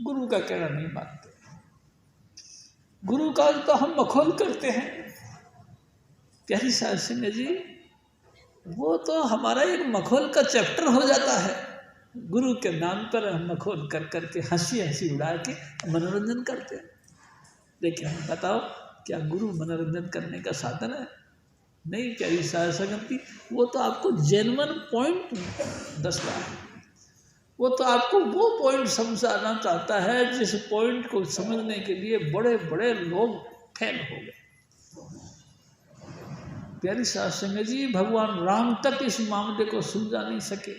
गुरु का कहना नहीं मानते। गुरु का तो हम मखौल करते हैं। प्यारी साध संगत जी, वो तो हमारा एक मखौल का चैप्टर हो जाता है। गुरु के नाम पर हम मखौल कर करके हंसी हंसी उड़ा के मनोरंजन करते हैं। लेकिन बताओ, क्या गुरु मनोरंजन करने का साधन है? नहीं प्यारी साध संगत जी, वो तो आपको जेन्युइन पॉइंट दस रहा है। वो तो आपको वो पॉइंट समझाना चाहता है जिस पॉइंट को समझने के लिए बड़े बड़े लोग फेल हो गए। प्यारी साध संगत जी, भगवान राम तक इस मामले को सुलझा नहीं सके,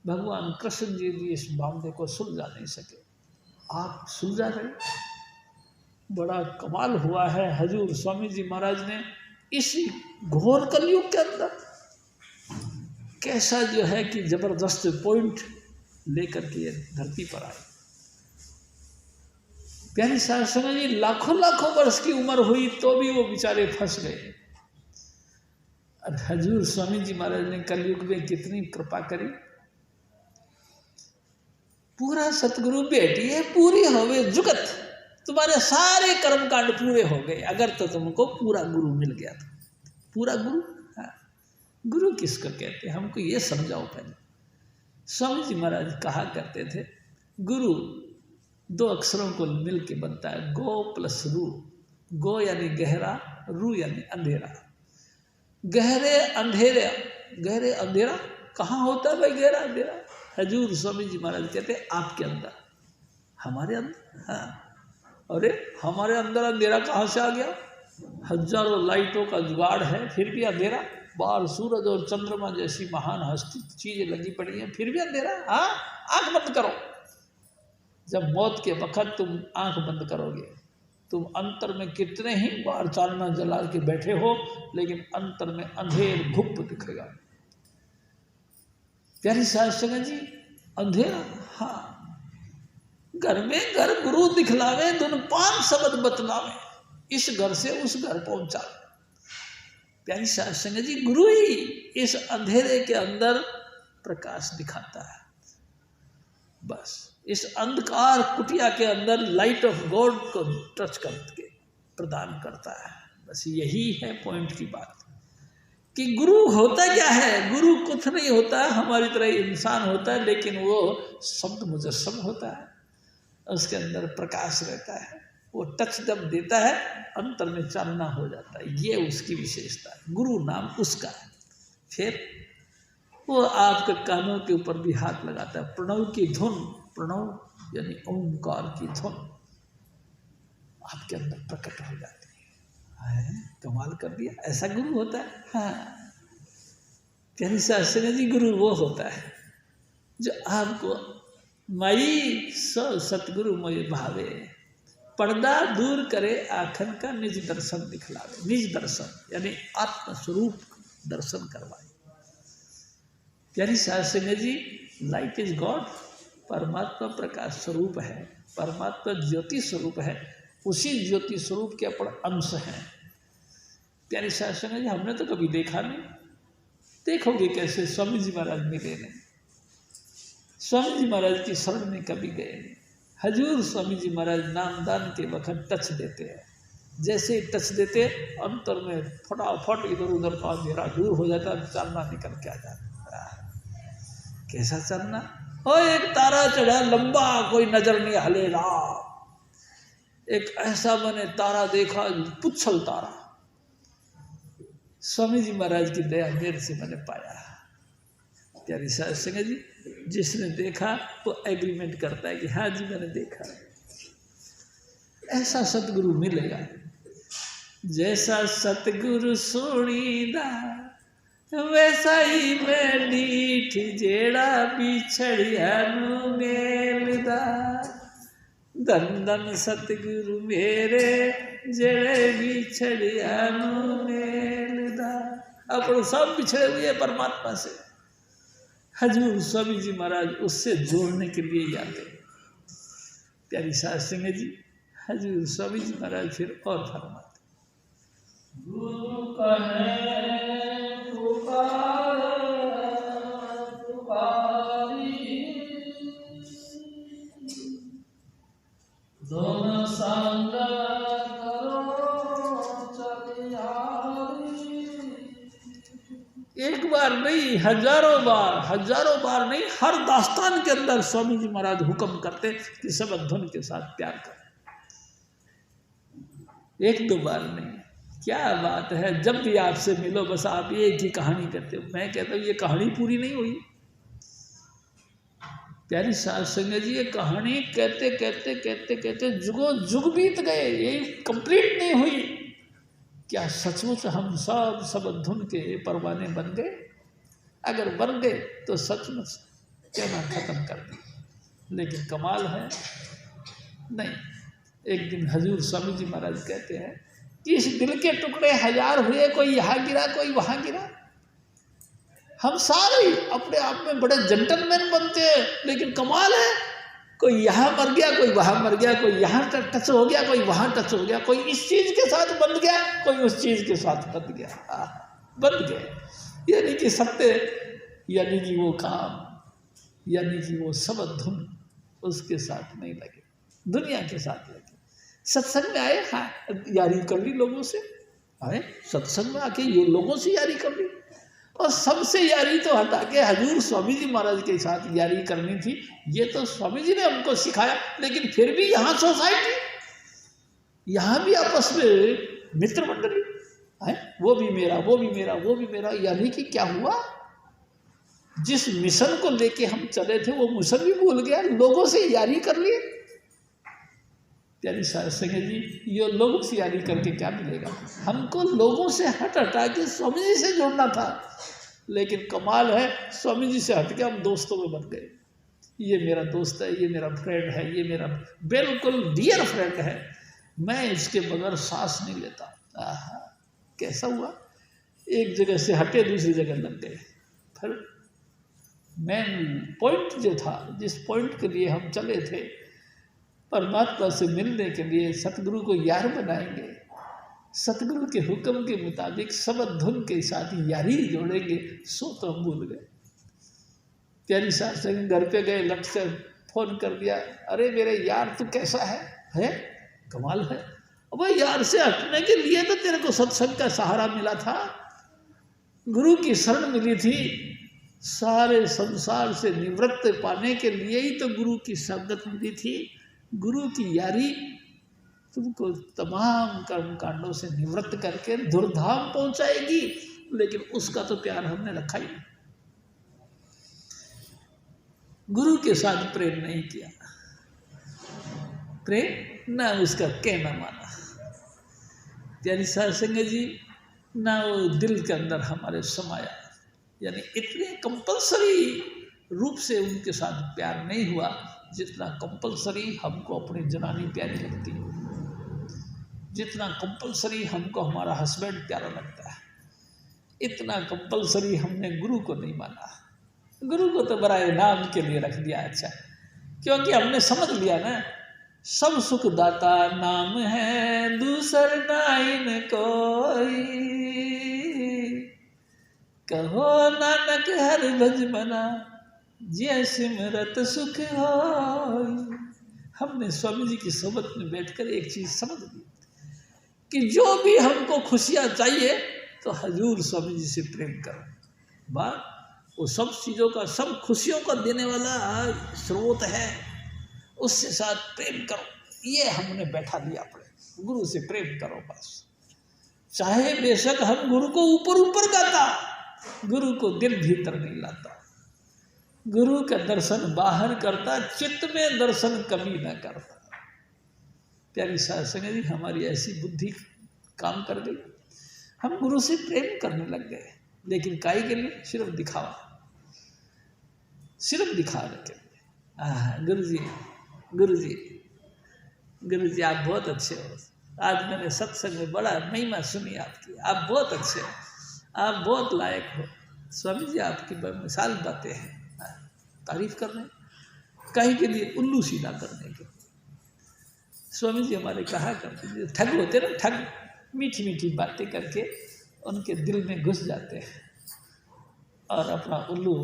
भगवान कृष्ण जी भी इस मामले को सुलझा नहीं सके, आप सुलझा रहे। बड़ा कमाल हुआ है, हजूर स्वामी जी महाराज ने इस घोर कलयुग के अंदर कैसा जो है कि जबरदस्त पॉइंट लेकर के धरती पर आए। प्यारी साध संगत जी, लाखों लाखों वर्ष की उम्र हुई तो भी वो बेचारे फंस गए। और हजूर स्वामी जी महाराज ने कलयुग में कितनी कृपा करी। पूरा सतगुरु बेटी है, पूरी होवे जुगत, तुम्हारे सारे कर्म कांड पूरे हो गए अगर तो तुमको पूरा गुरु मिल गया था। पूरा गुरु, हाँ, गुरु किसको कहते हैं हमको ये समझाओ पहले। स्वामी जी महाराज कहा करते थे, गुरु दो अक्षरों को मिल के बनता है, गो प्लस रू। गो यानी गहरा, रू यानी अंधेरा। गहरे अंधेरा कहाँ होता है भाई गहरा अंधेरा? हजूर स्वामी जी महाराज कहते हैं आपके अंदर, हमारे अंदर। हाँ, अरे हमारे अंदर अंधेरा कहाँ से आ गया? हजारों लाइटों का जुगाड़ है फिर भी अंधेरा। बाहर सूरज और चंद्रमा जैसी महान हस्ती चीजें लगी पड़ी हैं फिर भी अंधेरा। हाँ, आंख बंद करो। जब मौत के वक्त तुम आंख बंद करोगे, तुम अंतर में कितने ही बार चानना जला के बैठे हो, लेकिन अंतर में अंधेर घुप दिखेगा। प्यारी साध संगत जी, अंधेरा, हाँ, घर में घर गुरु दिखलावे, धुन पान शब्द बतलावे, इस घर से उस घर पहुंचा। प्यारी साध संगत जी, गुरु ही इस अंधेरे के अंदर प्रकाश दिखाता है। बस इस अंधकार कुटिया के अंदर लाइट ऑफ गॉड को टच करके प्रदान करता है। बस यही है पॉइंट की बात कि गुरु होता क्या है? गुरु कुछ नहीं होता है, हमारी तरह इंसान होता है, लेकिन वो शब्द मुजस्सम होता है, उसके अंदर प्रकाश रहता है। वो टच जब देता है अंतर में चानना हो जाता है। ये उसकी विशेषता है, गुरु नाम उसका है। फिर वो आपके कानों के ऊपर भी हाथ लगाता है। प्रणव की धुन, प्रणव यानी ओंकार की धुन आपके अंदर प्रकट हो जाती है। कमाल कर दिया, ऐसा गुरु होता है। हाँ, प्यारी साध संगत जी, गुरु वो होता है जो आपको मई सतगुरु मोय भावे, पर्दा दूर करे आखन का निज दर्शन दिखलावे। निज दर्शन यानी आत्मस्वरूप दर्शन करवाए। प्यारी साध संगत जी, लाइट इज गॉड, परमात्मा प्रकाश स्वरूप है, परमात्मा ज्योति स्वरूप है, उसी ज्योति स्वरूप के अपन अंश हैं। प्यारी साध संगत जी, हमने तो कभी देखा नहीं, देखोगे कैसे? स्वामी जी महाराज मिले नहीं, स्वामी जी महाराज की शरण में कभी गए नहीं। हजूर स्वामी जी महाराज नामदान के वक्त टच देते हैं, जैसे ही टच देते अंतर में फटाफट इधर उधर का अंधेरा दूर हो जाता, चांदना निकल के आ जाता। कैसा चांदना? ओ एक तारा चढ़ा लंबा, कोई नजर नहीं हलेगा। एक ऐसा मैंने तारा देखा, पुच्छल तारा। स्वामी जी महाराज की दया मेरे से मैंने पाया। प्यारी साध संगत जी, जिसने देखा वो एग्रीमेंट करता है कि हाँ जी मैंने देखा। ऐसा सतगुरु मिलेगा। जैसा सतगुरु सोनीदा वैसा ही मैं नीठ, जेड़ा बिछड़िया नू मेलदा। धन धन सतगुरु मेरे जेड़े बिछड़िया नू मेलदा। अपन सब बिछड़े हुए परमात्मा से, हजूर स्वामी जी महाराज उससे जोड़ने के लिए ही आते। प्यारी साध संगत जी, हजूर स्वामी जी महाराज फिर और फरमाते, गुरु कहे पुकार पुकारी, दोनों संग करो चलिहारी। एक बार नहीं, हजारों बार नहीं, हर दास्तान के अंदर स्वामी जी महाराज हुक्म करते कि सब धुन के साथ प्यार करें। एक दो बार नहीं। क्या बात है, जब भी आपसे मिलो बस आप एक ही कहानी करते हो। मैं कहता हूँ ये कहानी पूरी नहीं हुई। प्यारी साध संगत जी, ये कहानी कहते कहते कहते कहते जुगों जुग बीत गए, ये कंप्लीट नहीं हुई। क्या सचमुच हम सब धुन के परवाने बन गए? अगर बन गए तो सचमुच कहना खत्म कर दिया। लेकिन कमाल है नहीं। एक दिन हजूर स्वामी जी महाराज कहते हैं कि इस दिल के टुकड़े हजार हुए, कोई यहाँ गिरा कोई वहाँ गिरा। हम सारे अपने आप में बड़े जेंटलमैन बनते हैं, लेकिन कमाल है, कोई यहाँ मर गया कोई वहाँ मर गया, कोई यहाँ टच हो गया कोई वहाँ टच हो गया, कोई इस चीज के साथ बंध गया कोई उस चीज के साथ बंध गया, बंध गए। यानी कि सत्य, यानी कि वो काम, यानी कि वो सब धुन उसके साथ नहीं लगे, दुनिया के साथ लगे। सत्संग में आए, हाँ यारी कर ली लोगों से, आए सत्संग में आके ये लोगों से यारी कर ली, और सबसे यारी तो हटा के हजूर स्वामी जी महाराज के साथ यारी करनी थी। ये तो स्वामी जी ने हमको सिखाया, लेकिन फिर भी यहाँ सोसाइटी, यहाँ भी आपस में मित्र मंडली है, वो भी मेरा वो भी मेरा वो भी मेरा। यानी कि क्या हुआ, जिस मिशन को लेके हम चले थे वो मिशन भी भूल गया, लोगों से यारी कर लिए। प्यारी साध संगत जी, ये लोगों से यारी करके क्या मिलेगा? हमको लोगों से हटा के स्वामी जी से जोड़ना था। लेकिन कमाल है, स्वामी जी से हट के हम दोस्तों में बन गए। ये मेरा दोस्त है, ये मेरा फ्रेंड है, ये मेरा बिल्कुल डियर फ्रेंड है, मैं इसके बगैर सांस नहीं लेता। कैसा हुआ, एक जगह से हटे दूसरी जगह लग गए। फिर मेन पॉइंट जो था, जिस पॉइंट के लिए हम चले थे, परमात्मा से मिलने के लिए सतगुरु को यार बनाएंगे, सतगुरु के हुक्म के मुताबिक सब धुन के साथ यारी जोड़ेंगे, सो तो हम भूल गए। प्यारी साहब से घर पे गए, लट से फोन कर दिया, अरे मेरे यार तू कैसा है? कमाल है। अब यार से हटने के लिए तो तेरे को सत्संग का सहारा मिला था, गुरु की शरण मिली थी, सारे संसार से निवृत्त पाने के लिए ही तो गुरु की संगत मिली थी। गुरु की यारी तुमको तमाम कर्म कांडों से निवृत्त करके धुरधाम पहुंचाएगी, लेकिन उसका तो प्यार हमने रखा ही नहीं। गुरु के साथ प्रेम नहीं किया, प्रेम ना उसका कहना माना। प्यारी साध संगत जी, ना वो दिल के अंदर हमारे समाया, यानी इतने कंपल्सरी रूप से उनके साथ प्यार नहीं हुआ जितना कंपल्सरी हमको अपनी जनानी प्यारी लगती है, जितना कंपल्सरी हमको हमारा हस्बैंड प्यारा लगता है, इतना कंपल्सरी हमने गुरु को नहीं माना। गुरु को तो बराए नाम के लिए रख दिया। अच्छा, क्योंकि हमने समझ लिया ना, सब सुख दाता नाम है, दूसर नाइन कोई, कहो नानक हर भज मना, जय सिमरत सुख होई। हमने स्वामी जी की सोबत में बैठकर एक चीज समझ ली कि जो भी हमको खुशियाँ चाहिए तो हजूर स्वामी जी से प्रेम करो। बात वो सब चीज़ों का, सब खुशियों का देने वाला स्रोत है, उससे साथ प्रेम करो। ये हमने बैठा लिया अपने, गुरु से प्रेम करो बस। चाहे बेशक हम गुरु को ऊपर ऊपर गाता, गुरु को दिल भीतर नहीं लाता। गुरु का दर्शन बाहर करता, चित्त में दर्शन कभी न करता। प्यारी साध संगत जी, हमारी ऐसी बुद्धि काम कर गई, हम गुरु से प्रेम करने लग गए, लेकिन काहे के लिए? सिर्फ दिखावा, सिर्फ दिखाने के लिए। गुरु जी आप बहुत अच्छे हो। आज मैंने सत्संग में बड़ा महिमा सुनी आपकी, आप बहुत अच्छे हो, आप बहुत लायक हो। स्वामी जी आपकी बेमिसाल बातें हैं, तारीफ कर रहे हैं, काहे के लिए? उल्लू सीधा करने के। स्वामी जी हमारे कहा करते थे, ठग होते ना, ठग मीठी मीठी बातें करके उनके दिल में घुस जाते हैं और अपना उल्लू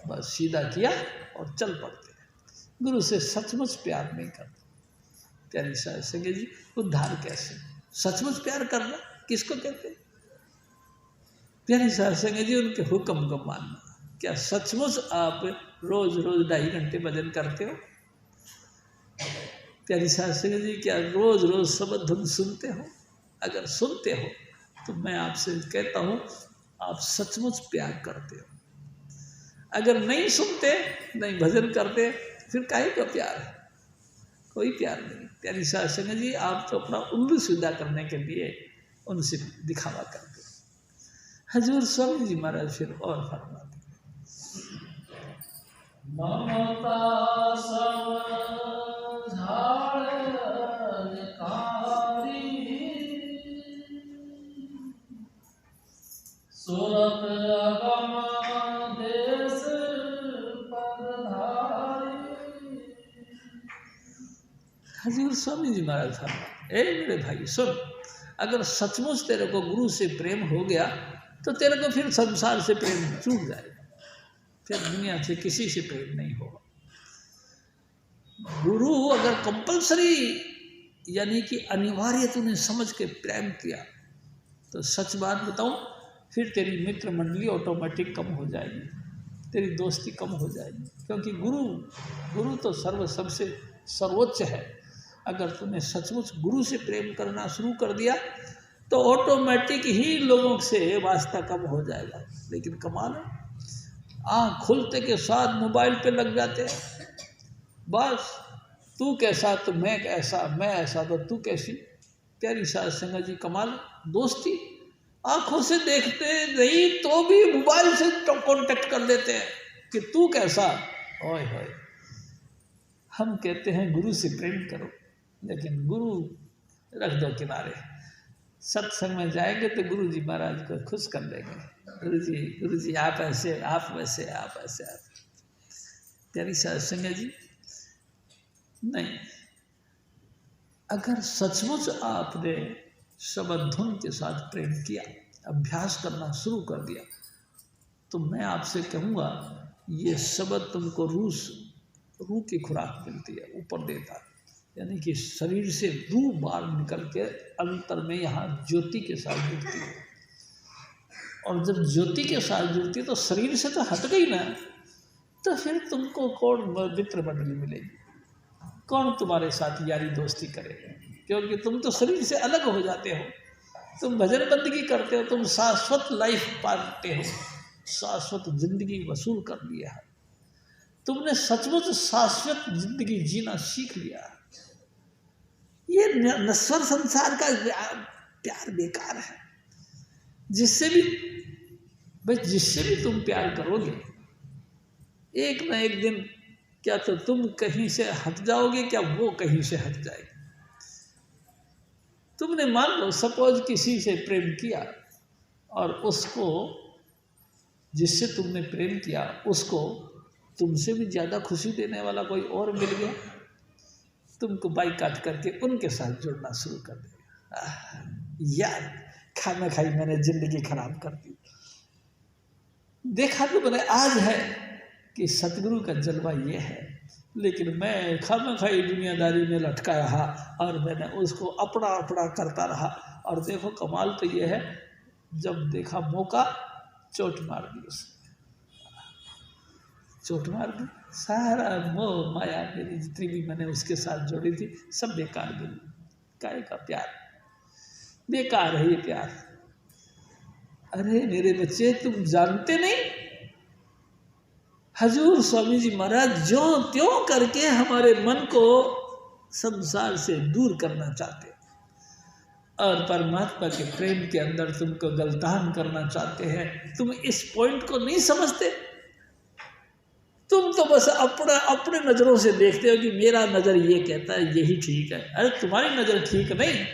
बस सीधा किया और चल पड़ते हैं। गुरु से सचमुच प्यार नहीं करते। प्यारी साध संगत जी, उद्धार कैसे? सचमुच प्यार करना किसको कहते हैं? प्यारी साध संगत जी, उनके हुक्म को मानना। क्या सचमुच आप रोज रोज 2.5 घंटे भजन करते हो? प्यारी साध संगत जी, क्या रोज रोज शब्द धुन सुनते हो? अगर सुनते हो तो मैं आपसे कहता हूँ आप सचमुच प्यार करते हो। अगर नहीं सुनते, नहीं भजन करते, फिर काहे का प्यार है? कोई प्यार नहीं। प्यारी साध संगत जी, आप तो अपना उल्लू सीधा करने के लिए उनसे दिखावा करते हो। हजूर स्वामी जी महाराज फिर और फरमाते, ममता सब झाड़ कारी, सूरत अगम देश परधारी। हजूर स्वामी जी महाराज फरमाते, ए मेरे भाई सुन, अगर सचमुच तेरे को गुरु से प्रेम हो गया तो तेरे को फिर संसार से प्रेम छूट जाएगा, फिर दुनिया से किसी से प्रेम नहीं होगा। गुरु अगर कंपलसरी यानी कि अनिवार्य तूने समझ के प्रेम किया तो सच बात बताऊं, फिर तेरी मित्र मंडली ऑटोमेटिक कम हो जाएगी, तेरी दोस्ती कम हो जाएगी, क्योंकि गुरु तो सबसे सर्वोच्च है। अगर तूने सचमुच गुरु से प्रेम करना शुरू कर दिया तो ऑटोमेटिक ही लोगों से वास्ता कम हो जाएगा। लेकिन कमाल है, आँख खुलते के साथ मोबाइल पे लग जाते हैं, बस तू कैसा तो मैं ऐसा, मैं ऐसा तो तू कैसी। प्यारी साध संगत जी, कमाल, दोस्ती आंखों से देखते नहीं तो भी मोबाइल से कांटेक्ट कर लेते हैं कि तू कैसा। ओए होए, हम कहते हैं गुरु से प्रेम करो, लेकिन गुरु रख दो किनारे। सत्संग में जाएंगे तो गुरु जी महाराज को खुश कर देंगे, गुरु जी आप ऐसे, आप वैसे, आप ऐसे, आप। प्यारी साध संगत जी, नहीं, अगर सचमुच आपने शब्द धुन के साथ प्रेम किया, अभ्यास करना शुरू कर दिया, तो मैं आपसे कहूँगा ये शब्द तुमको रूह की खुराक मिलती है, ऊपर देता है, यानी कि शरीर से रूह बाहर निकल के अंतर में यहाँ ज्योति के साथ जुड़ती है। और जब ज्योति के साथ जुड़ती है तो शरीर से तो हट गई ना, तो फिर तुमको कौन मित्र मंडली मिलेगी, कौन तुम्हारे साथ यारी दोस्ती करेगा, क्योंकि तुम तो शरीर से अलग हो जाते हो। तुम भजन बंदगी करते हो, तुम शाश्वत लाइफ पाते हो, शाश्वत जिंदगी वसूल कर लिया है, तुमने सचमुच शाश्वत जिंदगी जीना सीख लिया। ये नश्वर संसार का प्यार बेकार है। जिससे भी तुम प्यार करोगे, एक ना एक दिन क्या तो तुम कहीं से हट जाओगे, क्या वो कहीं से हट जाएगी। तुमने मान लो सपोज किसी से प्रेम किया और उसको, जिससे तुमने प्रेम किया, उसको तुमसे भी ज़्यादा खुशी देने वाला कोई और मिल गया, तुमको बाइकाट करके उनके साथ जुड़ना शुरू कर देगा। यार खाना खाई मैंने ज़िंदगी खराब कर दी। देखा तो मैंने आज है कि सतगुरु का जलवा ये है, लेकिन मैं खामखाई दुनियादारी में लटका रहा और मैंने उसको अपना अपना करता रहा। और देखो कमाल तो ये है, जब देखा मौका चोट मार दी उसने, चोट मार दी, सारा मोह माया मेरी जितनी भी मैंने उसके साथ जोड़ी थी सब बेकार गई। काय का प्यार, बेकार है ये प्यार। अरे मेरे बच्चे, तुम जानते नहीं, हजूर स्वामी जी महाराज ज्यों त्यों करके हमारे मन को संसार से दूर करना चाहते और परमात्मा के प्रेम के अंदर तुमको गलतान करना चाहते हैं। तुम इस पॉइंट को नहीं समझते। तुम तो बस अपने नज़रों से देखते हो कि मेरा नज़र ये कहता है यही ठीक है। अरे तुम्हारी नज़र ठीक नहीं।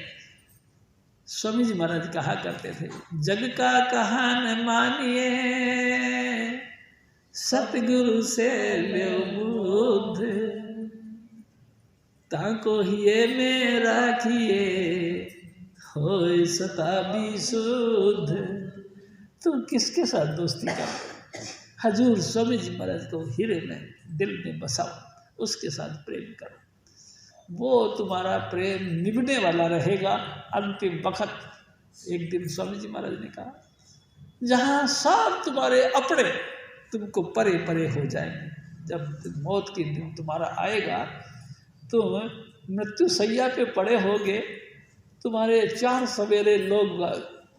स्वामी जी महाराज कहा करते थे, जग का कहा न मानिए, सतगुरु से ले बुद्ध, ताको हिये में राखिए, होय सता भी शुद्ध। तुम किसके साथ दोस्ती कर? हजूर स्वामी जी महाराज को हीरे में दिल में बसाओ, उसके साथ प्रेम करो, वो तुम्हारा प्रेम निभने वाला रहेगा अंतिम वक्त। एक दिन स्वामी जी महाराज ने कहा, जहाँ सब तुम्हारे अपने तुमको परे परे हो जाएंगे, जब मौत के दिन तुम्हारा आएगा, तुम मृत्यु सैया पे पड़े होगे, तुम्हारे 4 सवेरे लोग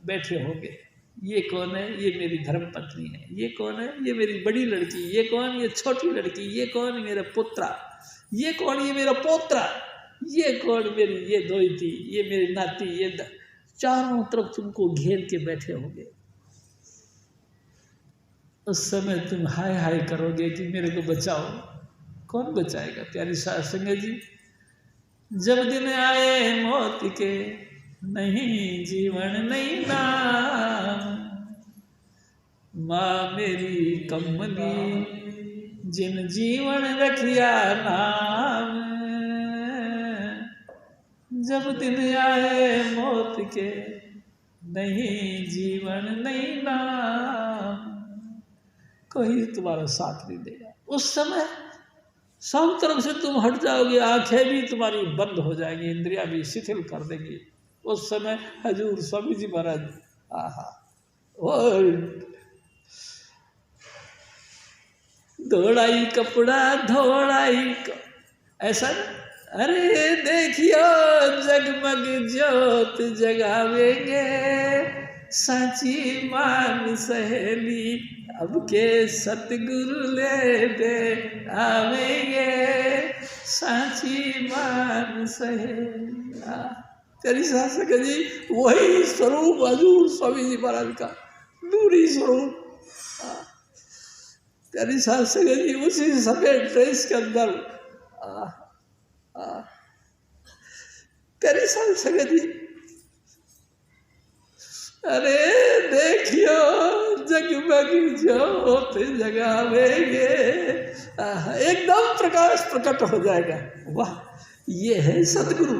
बैठे होंगे, ये कौन है? ये मेरी धर्म पत्नी है। ये कौन है? ये मेरी बड़ी लड़की। ये कौन? ये छोटी लड़की। ये कौन? मेरा पुत्रा। ये कौन? ये मेरा पोत्रा। ये कौन? मेरी ये दोहिती, ये मेरी नाती। ये चारों तरफ तुमको घेर के बैठे होंगे। उस समय तुम हाय हाय करोगे कि मेरे को बचाओ। कौन बचाएगा? प्यारी साध संगत जी, जब दिन आए मौत के, नहीं जीवन नहीं नाम, माँ मेरी कमली, जिन जीवन रखिया नाम, जब दिन आए मौत के, नहीं जीवन नहीं नाम, कोई तुम्हारा साथ नहीं देगा। उस समय सब तरफ से तुम हट जाओगे, आंखें भी तुम्हारी बंद हो जाएंगी, इंद्रियां भी शिथिल कर देंगी। उस समय हजूर स्वामी जी महाराज, आहा, और धोड़ाई कपड़ा धोड़ाई ऐसा ना, अरे देखियो जगमग ज्योत जगावेंगे, साची मान सहेली, अब के सतगुरु ले दे आवेंगे, साची मान सहेली। तेरी शासक जी, वही स्वरूप हजूर स्वामी जी महाराज का नूरी स्वरूप। तेरी शासक जी, उसी सफेद ड्रेस के अंदर तेरी शासक जी, अरे देखियो जगमग ज्योत जगावेंगे, एकदम प्रकाश प्रकट हो जाएगा। वाह, ये है सतगुरु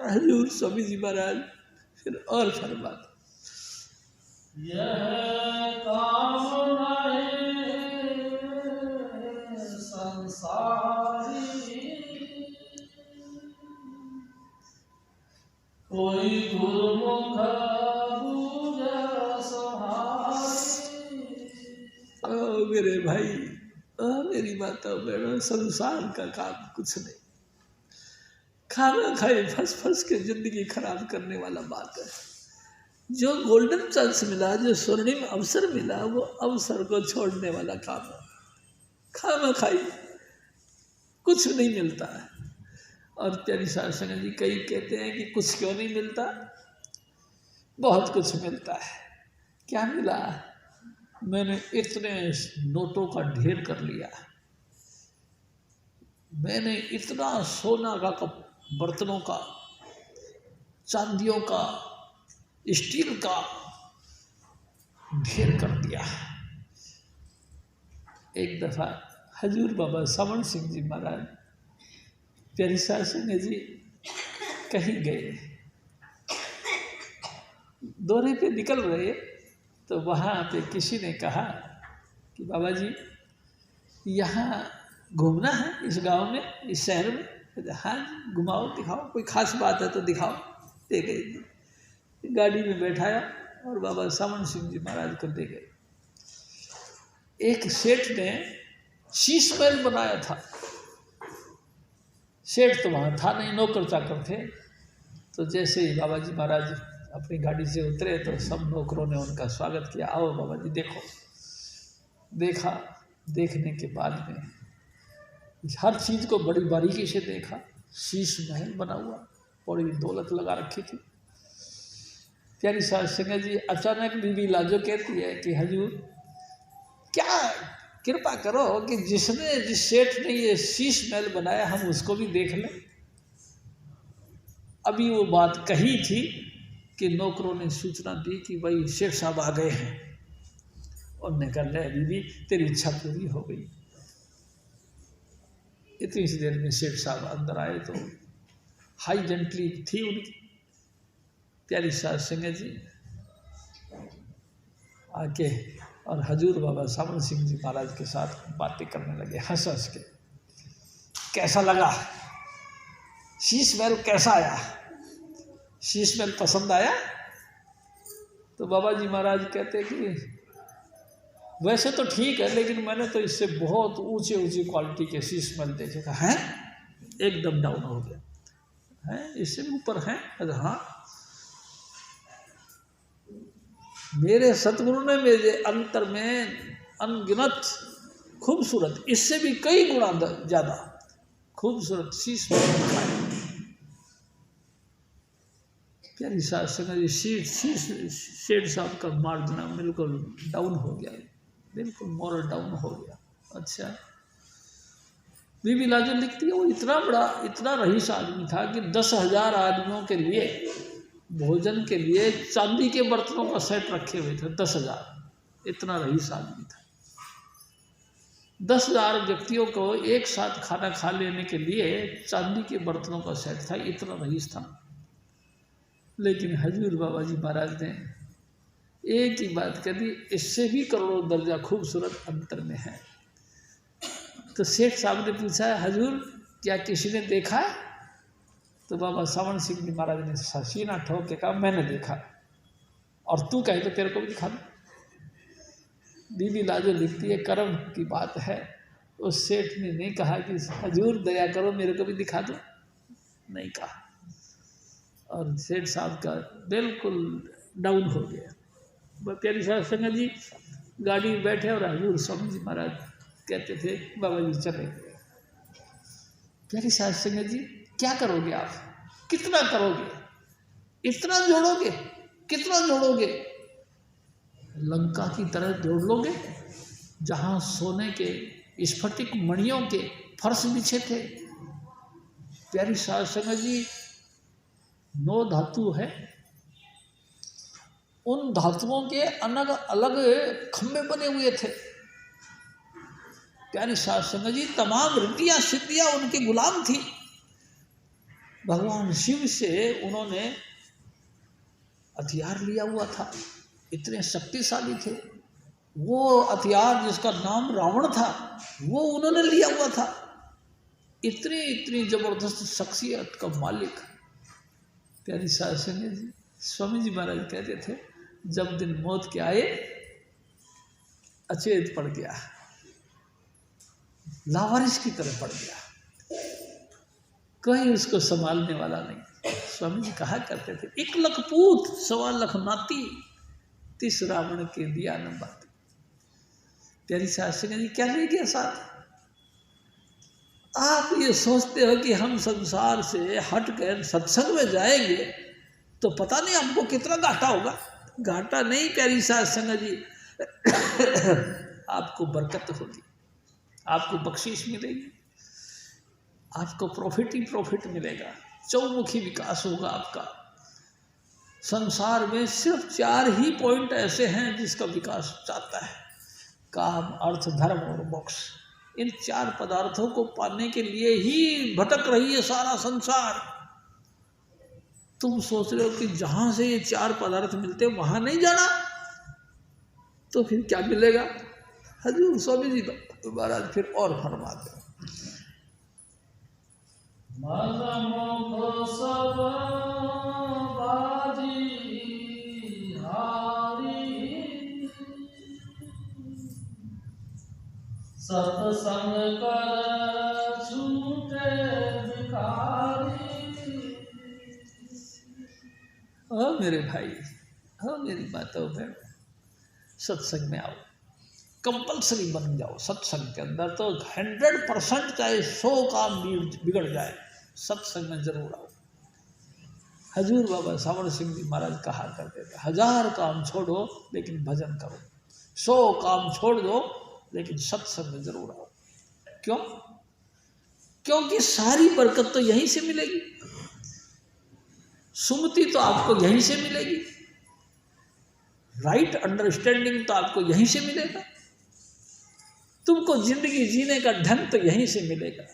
हजूर स्वामी जी महाराज। फिर और फरमाते, यह काम संसारी, कोई गुरुमुख मेरे भाई, मेरी माता बहनों, संसार का काम कुछ नहीं, खाना खाए फंस फंस के जिंदगी खराब करने वाला बात है। जो गोल्डन चांस मिला, जो स्वर्णिम अवसर मिला, वो अवसर को छोड़ने वाला काम है। खाना खाई कुछ नहीं मिलता है। और प्यारी साध संगत जी, कई कहते हैं कि कुछ क्यों नहीं मिलता, बहुत कुछ मिलता है। क्या मिला? मैंने इतने नोटों का ढेर कर लिया, मैंने इतना सोना का बर्तनों का, चांदियों का, स्टील का ढेर कर दिया। एक दफा हजूर बाबा सावण सिंह जी महाराज, प्यारी साध संगत जी, कहीं गए, दौरे पे निकल रहे, तो वहाँ पे किसी ने कहा कि बाबा जी यहाँ घूमना है इस गांव में, इस शहर में? हाँ घुमाओ, दिखाओ, कोई खास बात है तो दिखाओ। ले गए जी, गाड़ी में बैठाया और बाबा सामन सिंह जी महाराज को ले गए। एक सेठ ने शीश महल बनाया था। सेठ तो वहाँ था नहीं, नौकर चाकर थे। तो जैसे ही बाबा जी महाराज अपनी गाड़ी से उतरे तो सब नौकरों ने उनका स्वागत किया, आओ बाबा जी देखो। देखा, देखने के बाद में हर चीज़ को बड़ी बारीकी से देखा। शीश महल बना हुआ, बड़ी दौलत लगा रखी थी। प्यारी सास संगत जी, अचानक बीबी लाजो कहती है कि हजूर क्या कृपा करो कि जिस सेठ ने ये शीश महल बनाया हम उसको भी देख लें। अभी वो बात कही थी कि नौकरों ने सूचना दी कि भाई शेख साहब आ गए हैं। उन्होंने कहा ले बीबी तेरी इच्छा पूरी हो गई। इतनी सी देर में शेख साहब अंदर आए तो हाई जेंटली थी उनकी प्यारी सास संगत जी आके और हजूर बाबा सामन सिंह जी महाराज के साथ बातें करने लगे हंस हंस के। कैसा लगा शीश महल, कैसा आया शीश महल, पसंद आया? तो बाबा जी महाराज कहते कि वैसे तो ठीक है, लेकिन मैंने तो इससे बहुत ऊंचे ऊंची क्वालिटी के शीश महल देखे था। हैं? एकदम डाउन हो गया। हैं? इससे भी ऊपर हैं? अरे हाँ, मेरे सतगुरु ने मेरे अंतर में अनगिनत खूबसूरत, इससे भी कई गुना ज़्यादा खूबसूरत शीश महल दिखाया। प्यारी सास संगत जी, शेठ साहब का मार्जना बिल्कुल डाउन हो गया, बिल्कुल मोरल डाउन हो गया। अच्छा, बीबी लाजो लिखती है वो इतना बड़ा, इतना रईस आदमी था कि 10,000 आदमियों के लिए भोजन के लिए चांदी के बर्तनों का सेट रखे हुए थे। 10,000, इतना रईस आदमी था। 10,000 व्यक्तियों को एक साथ खाना खा लेने के लिए चांदी के बर्तनों का सेट था, इतना रईस था। लेकिन हजूर बाबा जी महाराज ने एक ही बात कह दी, इससे भी करोड़ों दर्जा खूबसूरत अंतर में है। तो सेठ साहब ने पूछा हजूर क्या किसी ने देखा है? तो बाबा सावन सिंह जी महाराज ने सीना ठोक के कहा मैंने देखा, और तू कहे तो तेरे को भी दिखा दो। बीबी लाजो लिखती है कर्म की बात है, उस सेठ ने नहीं कहा कि हजूर दया करो मेरे को भी दिखा दो, नहीं कहा। और सेठ साहब का बिल्कुल डाउन हो गया। प्यारी सास संगत जी गाड़ी में बैठे और हजूर स्वामी जी महाराज कहते थे बाबा जी चले गए। प्यारी सास संगत जी क्या करोगे आप, कितना करोगे, इतना जोड़ोगे, कितना जोड़ोगे? लंका की तरह जोड़ लोगे, जहाँ सोने के स्फटिक मणियों के फर्श बिछे थे। प्यारी सास संगत जी 9 धातु है, उन धातुओं के अलग अलग खंभे बने हुए थे। प्यारी सास संगत जी तमाम रिद्धियां सिद्धियां उनके गुलाम थी। भगवान शिव से उन्होंने हथियार लिया हुआ था, इतने शक्तिशाली थे। वो हथियार जिसका नाम रावण था वो उन्होंने लिया हुआ था। इतनी इतनी जबरदस्त शख्सियत का मालिक प्यारी सास संगत जी। स्वामी जी महाराज कहते थे जब दिन मौत के आए अचेत पड़ गया, लावारिस की तरह पड़ गया, कोई उसको संभालने वाला नहीं। स्वामी जी कहा करते थे 1 लाख पूत 1.25 लाख नाती, 30 रावण के दिया न बाती। प्यारी सास संगत जी क्या ले गया साथ? आप ये सोचते हो कि हम संसार से हट कर सत्संग में जाएंगे तो पता नहीं हमको कितना घाटा होगा। घाटा नहीं प्यारी सास संगत जी, आपको बरकत होगी, आपको बख्शीश मिलेगी, आपको प्रॉफिट ही प्रॉफिट मिलेगा, चौमुखी विकास होगा आपका। संसार में सिर्फ 4 ही पॉइंट ऐसे हैं जिसका विकास चाहता है, काम, अर्थ, धर्म और मोक्ष। इन 4 पदार्थों को पाने के लिए ही भटक रही है सारा संसार। तुम सोच रहे हो कि जहां से ये 4 पदार्थ मिलते हैं वहां नहीं जाना, तो फिर क्या मिलेगा? हजूर स्वामी जी महाराज फिर और फरमाते हैं, सत्संग कर छूटे भिखारी। मेरे भाई, मेरी बातों में सत्संग में आओ, कंपल्सरी बन जाओ सत्संग के अंदर। तो 100% चाहे 100 काम बिगड़ जाए, सत्संग में जरूर आओ। हजूर बाबा सावड़ सिंह जी महाराज कहा करते थे, 1000 काम छोड़ो लेकिन भजन करो, 100 काम छोड़ दो लेकिन सत्संग में जरूर आओ। क्यों? क्योंकि सारी बरकत तो यहीं से मिलेगी, सुमति तो आपको यहीं से मिलेगी, राइट अंडरस्टैंडिंग तो आपको यहीं से मिलेगा, तुमको जिंदगी जीने का ढंग तो यहीं से मिलेगा।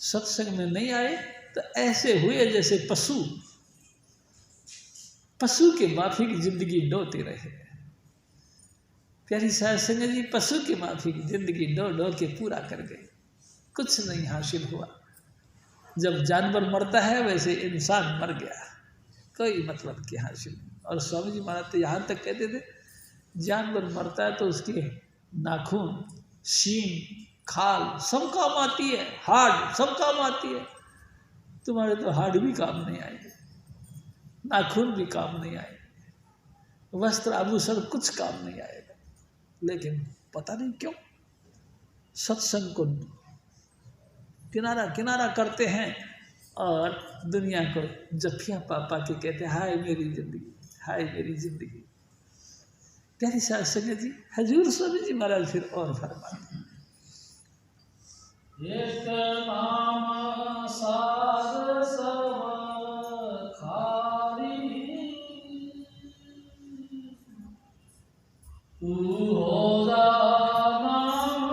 सत्संग में नहीं आए तो ऐसे हुए जैसे पशु के माफी की जिंदगी डोते रहे। प्यारी साध संगत जी, पशु की माफी की जिंदगी डो के पूरा कर गए, कुछ नहीं हासिल हुआ। जब जानवर मरता है वैसे इंसान मर गया, कोई मतलब की हासिल। और स्वामी जी महाराज तो यहाँ तक कहते थे, जानवर मरता है तो उसके नाखून, सींग, खाल सब काम आती है, हार्ड सब काम आती है। तुम्हारे तो हार्ड भी काम नहीं आएंगे, नाखून भी काम नहीं आएंगे, वस्त्र आभूषण कुछ काम नहीं आएगा। लेकिन पता नहीं क्यों सत्संग को किनारा करते हैं और दुनिया को जफिया पा के कहते हैं, हाय मेरी जिंदगी, हाय मेरी जिंदगी। प्यारी साध संगत जी, हजूर स्वामी जी महाराज फिर और फरमाते हैं, एक नाम साध सब खारी, तू हो जा नाम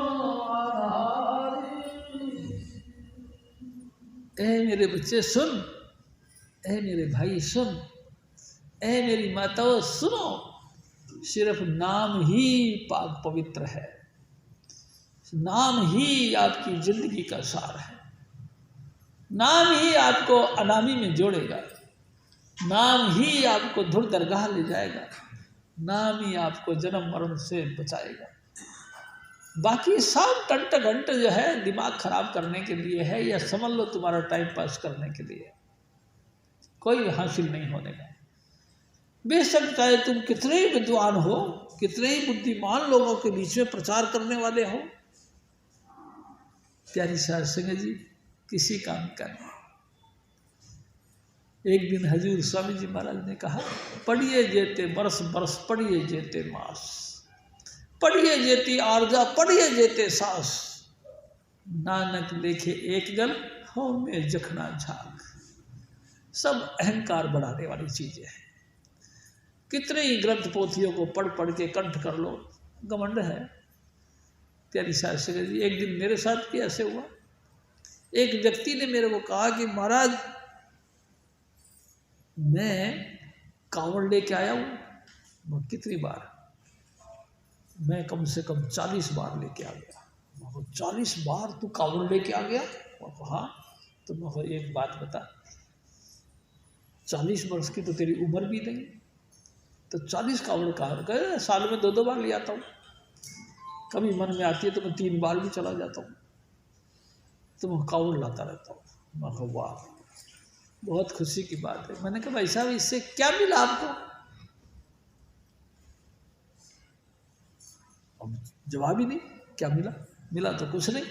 आधारी। ए मेरे बच्चे सुन, ए मेरे भाई सुन, ए मेरी माताओं सुनो, सिर्फ नाम ही पाक पवित्र है, नाम ही आपकी जिंदगी का सार है, नाम ही आपको अनामी में जोड़ेगा, नाम ही आपको धुर दरगाह ले जाएगा, नाम ही आपको जन्म मरण से बचाएगा। बाकी सब टंट घंट जो है दिमाग खराब करने के लिए है, या समझ लो तुम्हारा टाइम पास करने के लिए, कोई हासिल नहीं होने का। बेशक चाहे तुम कितने ही विद्वान हो, कितने ही बुद्धिमान लोगों के बीच में प्रचार करने वाले हो, प्यारी साध संगत जी किसी काम का नहीं। एक दिन हजूर स्वामी जी महाराज ने कहा, पढ़िए जेते बरस बरस, पढ़िए जेते मास, पढ़िए जेती आरजा, पढ़िए जेते सास, नानक लेखे एक गल, हो में जखना झाग। सब अहंकार बढ़ाने वाली चीजें हैं। कितने ही ग्रंथ पोथियों को पढ़ के कंठ कर लो, घमंड है। प्यारी साध संगत जी, एक दिन मेरे साथ भी ऐसे हुआ। एक व्यक्ति ने मेरे को कहा कि महाराज मैं कांवड़ लेके आया हूँ। कितनी बार? मैं कम से कम 40 बार लेके आ गया। 40 बार तू कांवड़ लेके आ गया? हाँ। तो मैं एक बात बता, 40 वर्ष की तो तेरी उम्र भी नहीं, तो 40 कांवड़ कहाँ गए? साल में 2-2 बार ले आता हूँ, कभी मन में आती है तो मैं 3 बार भी चला जाता हूँ, तो मैं कांवड़ लाता रहता हूँ। मैं कहा वाह, बहुत खुशी की बात है। मैंने कहा भाई साहब इससे क्या मिला आपको? अब जवाब ही नहीं, क्या मिला? मिला तो कुछ नहीं,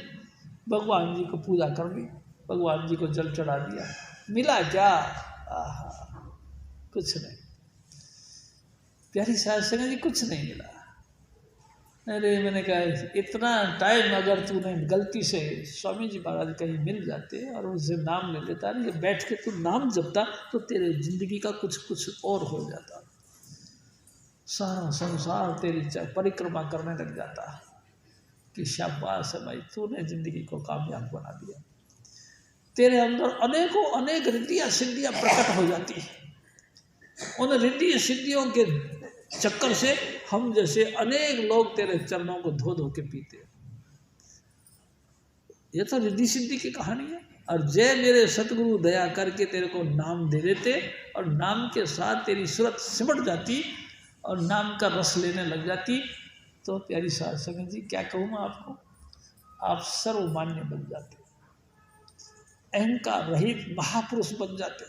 भगवान जी को पूजा कर ली, भगवान जी को जल चढ़ा दिया, मिला क्या? कुछ नहीं। प्यारी साध संगत जी कुछ नहीं मिला। अरे मैंने कहा इतना टाइम अगर तूने गलती से स्वामी जी महाराज कहीं मिल जाते और उनसे नाम ले लेता, नहीं बैठ के तू नाम जपता, तो तेरे जिंदगी का कुछ और हो जाता। सारा संसार तेरी परिक्रमा करने लग जाता कि शाबाश है भाई, तूने जिंदगी को कामयाब बना दिया। तेरे अंदर अनेकों अनेक रिद्धियाँ सिद्धियाँ प्रकट हो जाती है। उन रिद्धि सिद्धियों के चक्कर से हम जैसे अनेक लोग तेरे चरणों को धो धो के पीते हैं। ये तो रिद्धि सिद्धि की कहानी है। और जय मेरे सतगुरु दया करके तेरे को नाम दे देते और नाम के साथ तेरी सूरत सिमट जाती और नाम का रस लेने लग जाती, तो प्यारी साध संगत जी क्या कहूँ मैं आपको, आप सर्वमान्य बन जाते, अहंकार रहित महापुरुष बन जाते।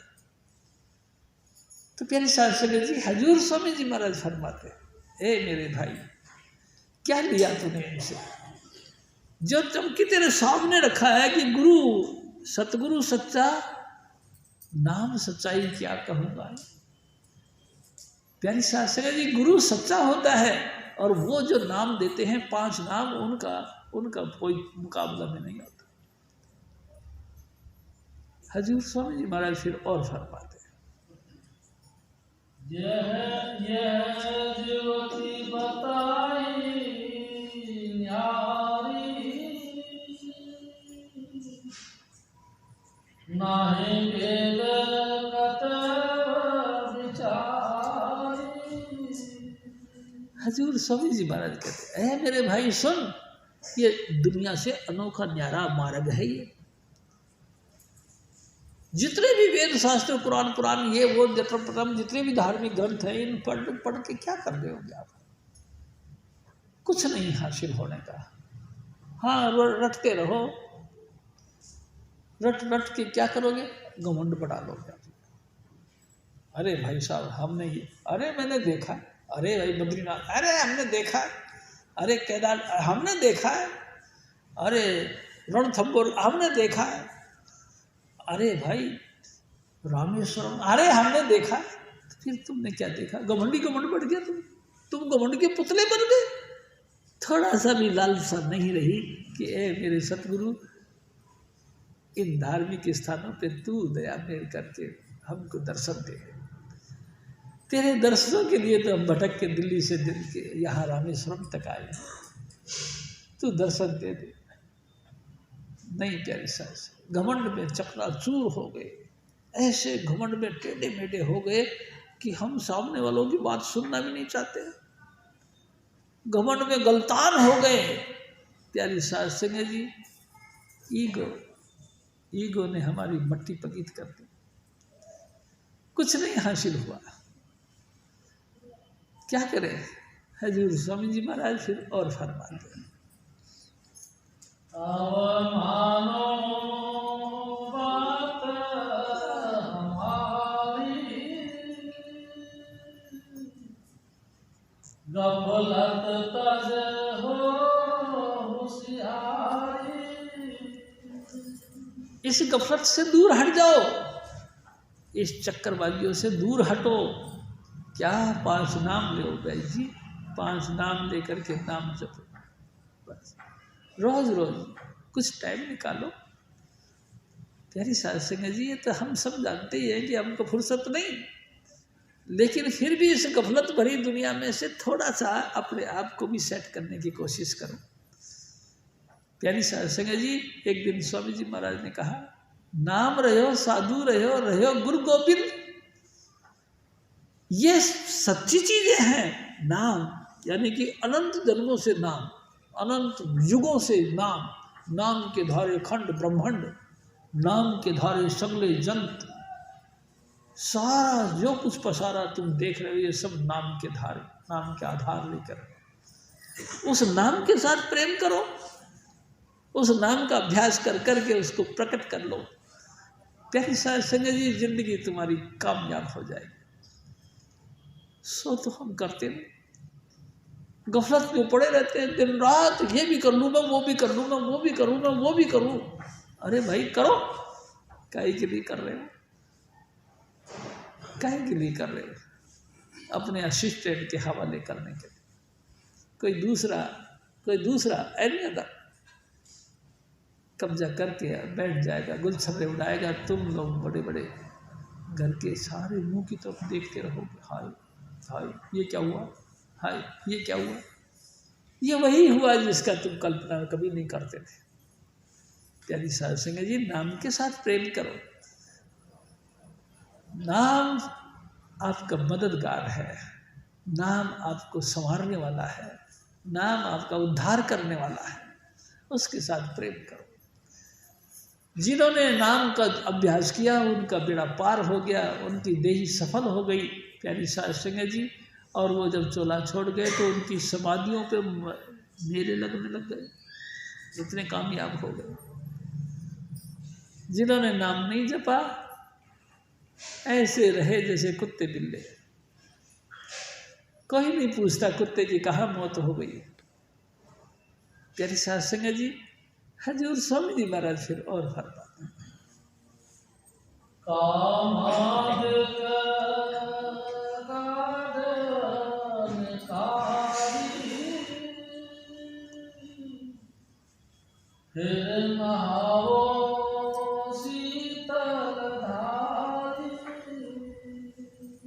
तो प्यारी साध संगत जी हजूर स्वामी जी महाराज फरमाते, ए मेरे भाई क्या लिया तूने इनसे, जो चमकी तेरे सामने रखा है कि गुरु सतगुरु सच्चा, नाम सच्चाई क्या कहूँगा। प्यारी साध संगत जी गुरु सच्चा होता है और वो जो नाम देते हैं 5 नाम, उनका कोई मुकाबला में नहीं होता। हजूर स्वामी जी महाराज फिर और फरमाते हैं, यह ज्योति बताई न्यारी, नाहे वेद विचारी। हजूर स्वामी जी महाराज कहते हैं, मेरे भाई सुन, ये दुनिया से अनोखा न्यारा मार्ग है। ये जितने भी वेद शास्त्र पुराण ये वो जत्रपटम जितने भी धार्मिक ग्रंथ हैं, इन पढ़ के क्या कर रहे होंगे आप? कुछ नहीं हासिल होने का। हाँ, रटते रहो, रट के क्या करोगे? घमंड बढ़ा लोगे। अरे भाई साहब हमने ये, अरे मैंने देखा, अरे भाई बद्रीनाथ, अरे हमने देखा, अरे केदार हमने देखा है, अरे रणथंबोर हमने देखा है, अरे भाई रामेश्वरम अरे हमने देखा। तो फिर तुमने क्या देखा? घमंड बढ़ गया, तुम घमंड के पुतले बन गए। थोड़ा सा भी लालसा नहीं रही कि ए मेरे सतगुरु, इन धार्मिक स्थानों पे तू दया मेल करके हमको दर्शन दे। तेरे दर्शनों के लिए तो हम भटक के दिल्ली से दिल के यहाँ रामेश्वरम तक आए, तू दर्शन दे दे। नहीं प्यारी सास, घमंड में चकनाचूर हो गए, ऐसे घमंड में टेढ़े मेढ़े हो गए कि हम सामने वालों की बात सुनना भी नहीं चाहते। घमंड में गलतान हो गए। प्यारी सास संगत जी, ईगो ने हमारी मट्टी पकीत कर दी, कुछ नहीं हासिल हुआ। क्या करें? हजूर स्वामी जी महाराज फिर और फरमाते हैं, मानो बात हमारी, गफलत तज हो होशियारी। इस गफलत से दूर हट जाओ, इस चक्करबाजियों से दूर हटो। क्या 5 नाम लो भाई जी, 5 नाम लेकर के नाम जपो, बस रोज कुछ टाइम निकालो। प्यारी साध संगत जी, ये तो हम सब जानते ही हैं कि हमको फुर्सत नहीं, लेकिन फिर भी इस गफलत भरी दुनिया में से थोड़ा सा अपने आप को भी सेट करने की कोशिश करो। प्यारी साध संगत जी, एक दिन स्वामी जी महाराज ने कहा, नाम रहो साधु रहो गुरु गोविंद, ये सच्ची चीजें हैं। नाम यानी कि अनंत जन्मों से नाम, अनंत युगों से नाम, नाम के धारे खंड ब्रह्मांड, नाम के धारे सगले जंत, सारा जो कुछ पसारा तुम देख रहे हो ये सब नाम के धारे, नाम के आधार लेकर उस नाम के साथ प्रेम करो, उस नाम का अभ्यास कर करके उसको प्रकट कर लो। प्यारी साध संगत जी, जिंदगी तुम्हारी कामयाब हो जाएगी। सो तो हम करते नहीं, गफलत में पड़े रहते हैं दिन रात, ये भी कर लूँगा, वो भी कर लूँगा, वो भी करूँगा, वो भी करूँ। अरे भाई करो, काहे के लिए कर रहे हो? काहे के लिए कर रहे हो? अपने असिस्टेंट के हवाले करने के लिए। कोई दूसरा एनी अदर कब्जा करके बैठ जाएगा, गुलछर्रे उड़ाएगा, तुम लोग बड़े बड़े घर के सारे मुंह की तरफ देखते रहोगे, हाय हाय ये क्या हुआ, हाय ये क्या हुआ। ये वही हुआ जिसका तुम कल्पना कभी नहीं करते थे। प्यारी साध संगत जी, नाम के साथ प्रेम करो। नाम आपका मददगार है, नाम आपको संवारने वाला है, नाम आपका उद्धार करने वाला है, उसके साथ प्रेम करो। जिन्होंने नाम का अभ्यास किया उनका बेड़ा पार हो गया, उनकी देही सफल हो गई प्यारी साध संगत जी। और वो जब चोला छोड़ गए तो उनकी समाधियों पे मेले लगने लग गए, इतने कामयाब हो गए। जिन्होंने नाम नहीं जपा ऐसे रहे जैसे कुत्ते बिल्ले, कोई नहीं पूछता कुत्ते की कहाँ मौत हो गई। प्यारी साध संगत जी, हजूर स्वामी जी महाराज फिर और फरमाते हैं,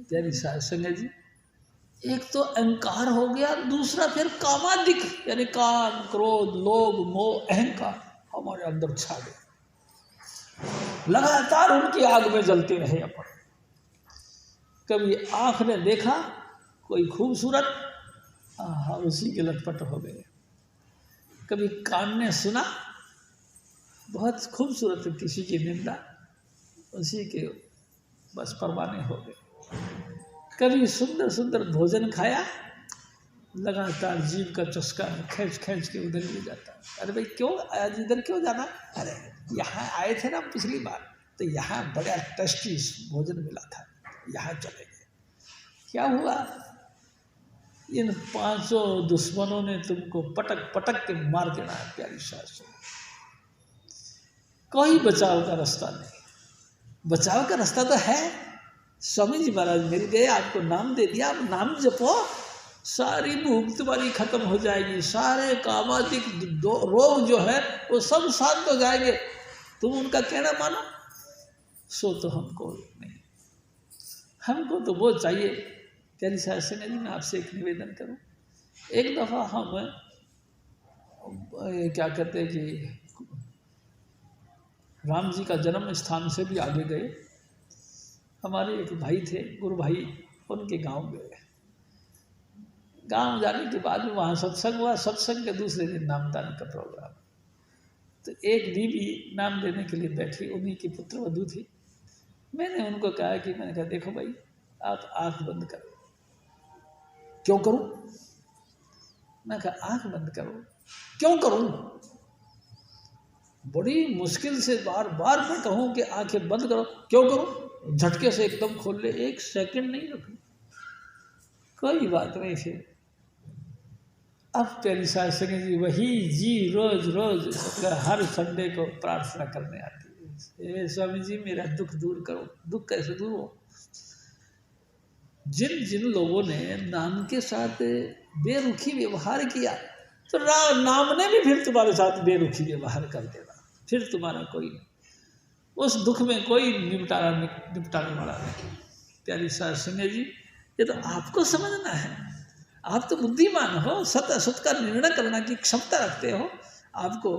प्यारी साध संगत जी, एक तो अहंकार हो गया, दूसरा फिर कामादिक यानी काम, क्रोध, लोभ, मोह, अहंकार हमारे अंदर छा गए। लगातार उनकी आग में जलते रहे अपन। कभी आंख ने देखा कोई खूबसूरत, उसी के लटपट हो गए। कभी कान ने सुना बहुत खूबसूरत किसी की निंदा, उसी के बस परवाने हो गए। कभी सुंदर सुंदर भोजन खाया, लगातार जीव का चस्का खींच खींच के उधर ले जाता। अरे भाई क्यों आज इधर क्यों जाना, अरे यहाँ आए थे ना पिछली बार, तो यहाँ बड़ा टेस्टी भोजन मिला था, यहाँ चले गए। क्या हुआ, इन 500 दुश्मनों ने तुमको पटक पटक के मार देना है प्यारी सास। कोई बचाव का रास्ता नहीं। बचाव का रास्ता तो है, स्वामी जी महाराज मिल गए, आपको नाम दे दिया, आप नाम जपो, सारी भूख तुम्हारी खत्म हो जाएगी, सारे कामादिक रोग जो है वो सब शांत हो जाएंगे। तुम उनका कहना मानो, सो तो हमको नहीं, हमको तो वो चाहिए। प्यारी साध संगत जी, मैं आपसे एक निवेदन करूं, एक दफ़ा हम क्या कहते हैं कि राम जी का जन्म स्थान से भी आगे गए। हमारे एक भाई थे, गुरु भाई, उनके गांव गए। गांव जाने के बाद वहाँ सत्संग हुआ, सत्संग के दूसरे दिन नामदान का प्रोग्राम। तो एक बीवी नाम लेने के लिए बैठी, उन्हीं की पुत्रवधू थी। मैंने उनको कहा कि मैंने कहा देखो भाई, आप आँख बंद करो। क्यों करूं? मैं कहा आँख बंद करो। क्यों करूं? बड़ी मुश्किल से बार बार मैं कहूं कि आंखें बंद करो। क्यों करूं? झटके से एकदम खोल ले, एक सेकंड नहीं रखना। कोई बात नहीं। फिर अब प्यारी साध संगत जी वही जी रोज रोज हर संडे को प्रार्थना करने आती है, स्वामी जी मेरा दुख दूर करो। दुख कैसे दूर हो? जिन जिन लोगों ने नाम के साथ बेरुखी व्यवहार किया, तो नाम ने भी फिर तुम्हारे साथ बेरुखी व्यवहार कर देना, फिर तुम्हारा कोई उस दुख में कोई निपटाने वाला नहीं। प्यारी साध संगत जी, ये तो आपको समझना है। आप तो बुद्धिमान हो, सत असत का निर्णय करने की क्षमता रखते हो, आपको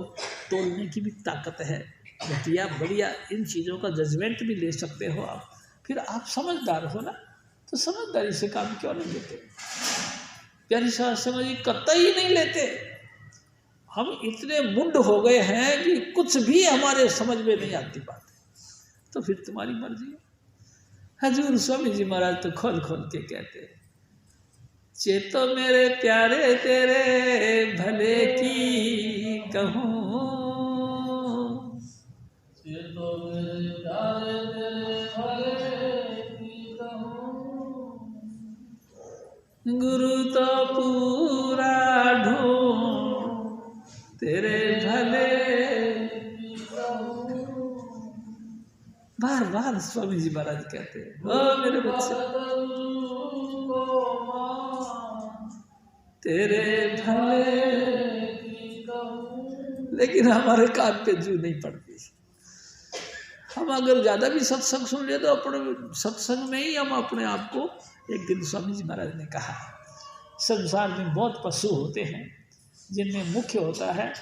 तोड़ने की भी ताकत है, घटिया बढ़िया इन चीज़ों का जजमेंट भी ले सकते हो आप। फिर आप समझदार हो ना, तो समझदारी से काम क्यों नहीं लेते? प्यारी साध संगत जी कतई नहीं लेते। हम इतने मुंड हो गए हैं कि कुछ भी हमारे समझ में नहीं आती बात। तो फिर तुम्हारी मर्जी है। हजूर स्वामी जी महाराज तो खोल खोल के कहते हैं, चेतो मेरे प्यारे तेरे भले की कहूँ, चेतो मेरे प्यारे तेरे भले की कहूँ, गुरु तो पूरा ढूंढ तेरे भले की कहूँ। बार बार स्वामी जी महाराज कहते हैं, ओ मेरे बच्चे तेरे भले की कहूँ। लेकिन हमारे कान पे जू नहीं पड़ती। हम अगर ज़्यादा भी सत्संग सुन ले तो अपने सत्संग में ही हम अपने आप को, एक दिन स्वामी जी महाराज ने कहा, संसार में बहुत पशु होते हैं जिनमें मुख्य होता है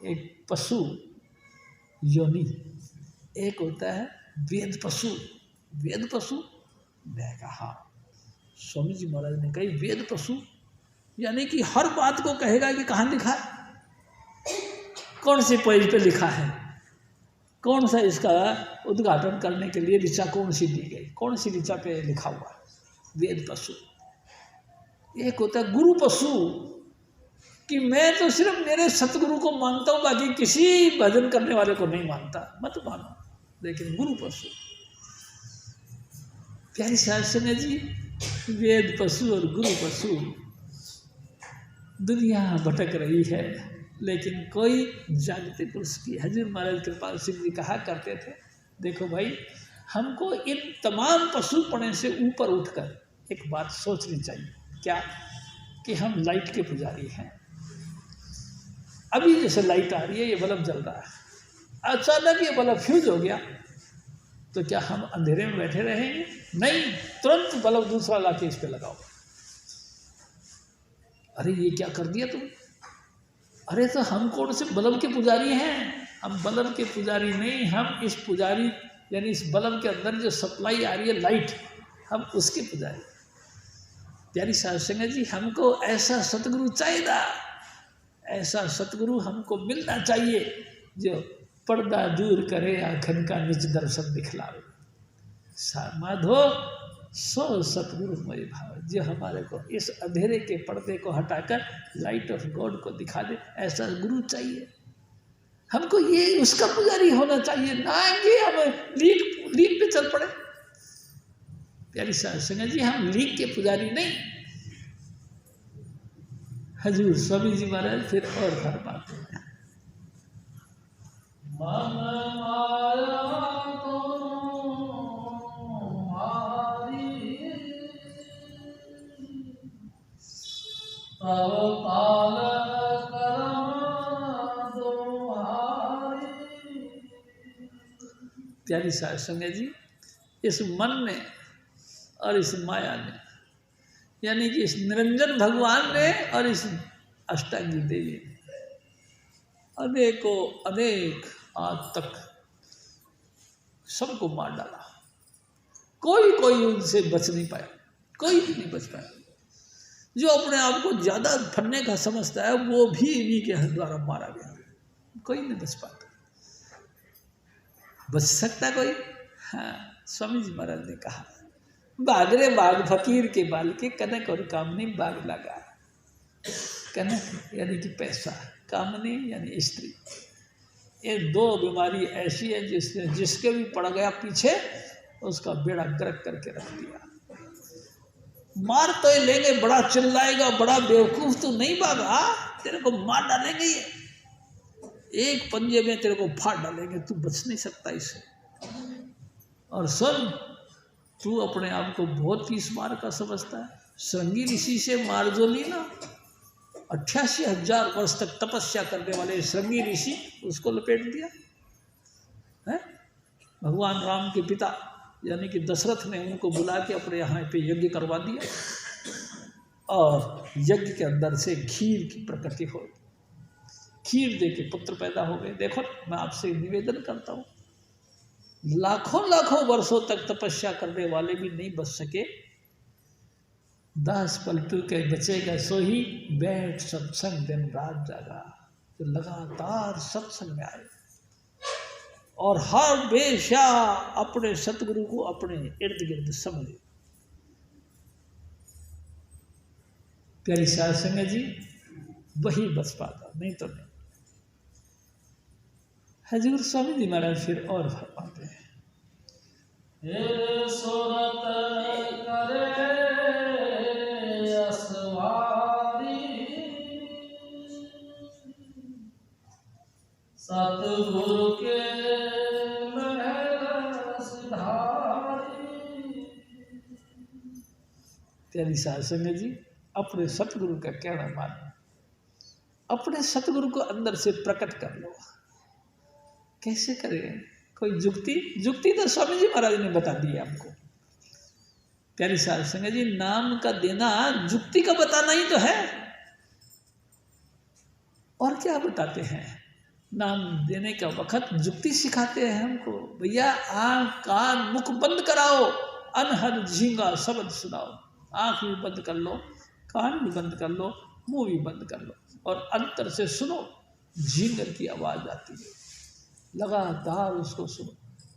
एक पशु योनि, एक होता है वेद पशु। वेद पशु? मैं कहा स्वामी जी महाराज ने कही वेद पशु यानी कि हर बात को कहेगा कि कहाँ लिखा है, कौन सी पेज पे लिखा है, कौन सा इसका उद्घाटन करने के लिए ऋचा कौन सी दी गई, कौन सी ऋचा पे लिखा हुआ है। वेद पशु एक होता है गुरु पशु कि मैं तो सिर्फ मेरे सतगुरु को मानता हूँ, बाकी किसी भजन करने वाले को नहीं मानता, मत मानो। लेकिन गुरु पशु प्यारी शासन है जी, वेद पशु और गुरु पशु दुनिया भटक रही है, लेकिन कोई जागते पुरुष की हजूर महाराज कृपाल सिंह जी कहा करते थे, देखो भाई हमको इन तमाम पशुपने से ऊपर उठकर एक बात सोचनी चाहिए, क्या कि हम लाइट के पुजारी हैं। अभी जैसे लाइट आ रही है, ये बल्ब जल रहा है, अचानक ये बल्ब फ्यूज हो गया तो क्या हम अंधेरे में बैठे रहेंगे? नहीं, तुरंत बल्ब दूसरा लाके इस पे लगाओ। अरे ये क्या कर दिया तुम? अरे तो हम कौन से बल्ब के पुजारी हैं? हम बल्ब के पुजारी नहीं, हम इस पुजारी यानी इस बल्ब के अंदर जो सप्लाई आ रही है लाइट, हम उसके पुजारी। प्यारी साध संगत जी, हमको ऐसा सतगुरु चाहिए, ऐसा सतगुरु हमको मिलना चाहिए जो पर्दा दूर करे, आँखन का निज दर्शन दिखलावे। माधो सो सतगुरु मय भाव, जो हमारे को इस अंधेरे के पर्दे को हटाकर लाइट ऑफ गॉड को दिखा दे, ऐसा गुरु चाहिए हमको। ये उसका पुजारी होना चाहिए, ना कि हम लीक पे चल पड़े। प्यारी साध संगत जी, हम लीक के पुजारी नहीं। हजूर स्वामी जी महाराज फिर और फरमाते हैं, मन माया प्यारी साध संगत जी, इस मन ने और इस माया ने यानी कि इस निरंजन भगवान ने और इस अष्टांगी देवी ने अनेक आज तक सबको मार डाला। कोई उनसे बच नहीं पाया, कोई भी नहीं बच पाया। जो अपने आप को ज़्यादा फन्ने का समझता है वो भी इन्हीं के द्वारा मारा गया, कोई नहीं बच पाता। बच सकता कोई? हाँ, स्वामी जी महाराज ने कहा, बागरे बाग फकीर के बाल के कनक और कामनी बाग लगा। कनक यानी कि पैसा, कामनी यानी स्त्री, ये दो बीमारी ऐसी है जिसके भी पड़ गया पीछे उसका बेड़ा गर्क करके रख दिया। मार तो ये लेंगे, बड़ा चिल्लाएगा, बड़ा बेवकूफ तो नहीं भागा, तेरे को मार डालेंगे, ये एक पंजे में तेरे को फाड़ डालेंगे, तू बच नहीं सकता इससे। और सुन, तू अपने आप को बहुत 30 मार का समझता है। श्रृंगी ऋषि से मार जो ली ना, 88,000 वर्ष तक तपस्या करने वाले श्रृंगी ऋषि, उसको लपेट दिया है। भगवान राम के पिता यानी कि दशरथ ने उनको बुला के अपने यहाँ पे यज्ञ करवा दिया और यज्ञ के अंदर से खीर की प्रकृति हो, खीर दे के पुत्र पैदा हो गए। देखो, मैं आपसे निवेदन करता हूँ, लाखों वर्षों तक तपस्या करने वाले भी नहीं बच सके। 10 पलटू के बचेगा सो ही बैठ सत्संग दिन रात जागा, तो लगातार सत्संग में आए और हर हमेशा अपने सतगुरु को अपने इर्द गिर्द समझे। प्यारी साध संगत जी, वही बच पाता, नहीं तो नहीं। हजूर स्वामी जी महाराज फिर और फरमाते हैं, सतगुरु के प्यारी साध संगत जी, अपने सतगुरु का कहना मानो, अपने सतगुरु को अंदर से प्रकट कर लो। कैसे करें? कोई जुक्ति तो स्वामी जी महाराज ने बता दी हमको। प्यारी साध संगत जी, नाम का देना जुक्ति का बताना ही तो है, और क्या बताते हैं? नाम देने का वक्त जुक्ति सिखाते हैं हमको। भैया आँख कान मुख बंद कराओ, अनहद झींगा शब्द सुनाओ, आँख भी बंद कर लो, कान भी बंद कर लो, मुंह भी बंद कर लो और अंतर से सुनो। झींगर की आवाज़ आती है, लगातार उसको सुनो।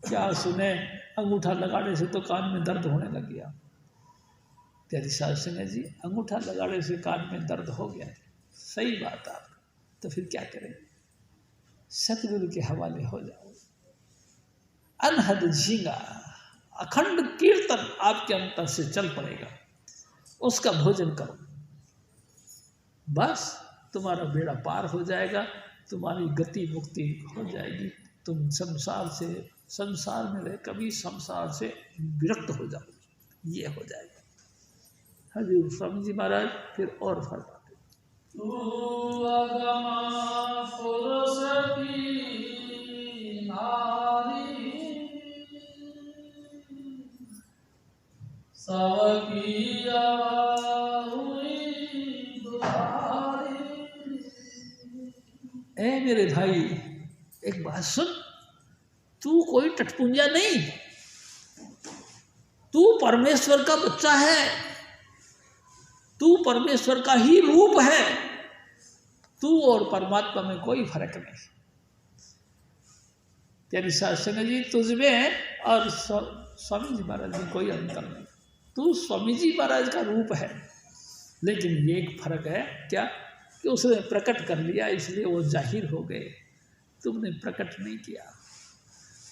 क्या सुने? अंगूठा लगाने से तो कान में दर्द होने लग गया। प्यारी साध संगत जी, अंगूठा लगाने से कान में दर्द हो गया, सही बात आप, तो फिर क्या करें? सतगुरु के हवाले हो जाओ। अनहद झींगा, अखंड कीर्तन आपके अंतर से चल पड़ेगा, उसका भोजन करो, बस तुम्हारा बेड़ा पार हो जाएगा, तुम्हारी गति मुक्ति हो जाएगी। तुम संसार में रह कभी संसार से विरक्त हो जाओ, ये हो जाएगा। हजूर स्वामी जी महाराज फिर और फरमाते, तू अगमा पुरुष की नारी, सबकी हुई दुआरी। ए मेरे भाई, एक बात सुन, तू कोई टटपुंजा नहीं, तू परमेश्वर का बच्चा है, तू परमेश्वर का ही रूप है, तू और परमात्मा में कोई फर्क नहीं। तेरी साध संगत जी, तुझमें और स्वामी जी महाराज में कोई अंतर नहीं। तू स्वामी जी महाराज का रूप है, लेकिन ये एक फर्क है क्या, कि उसने प्रकट कर लिया इसलिए वो जाहिर हो गए, तुमने प्रकट नहीं किया।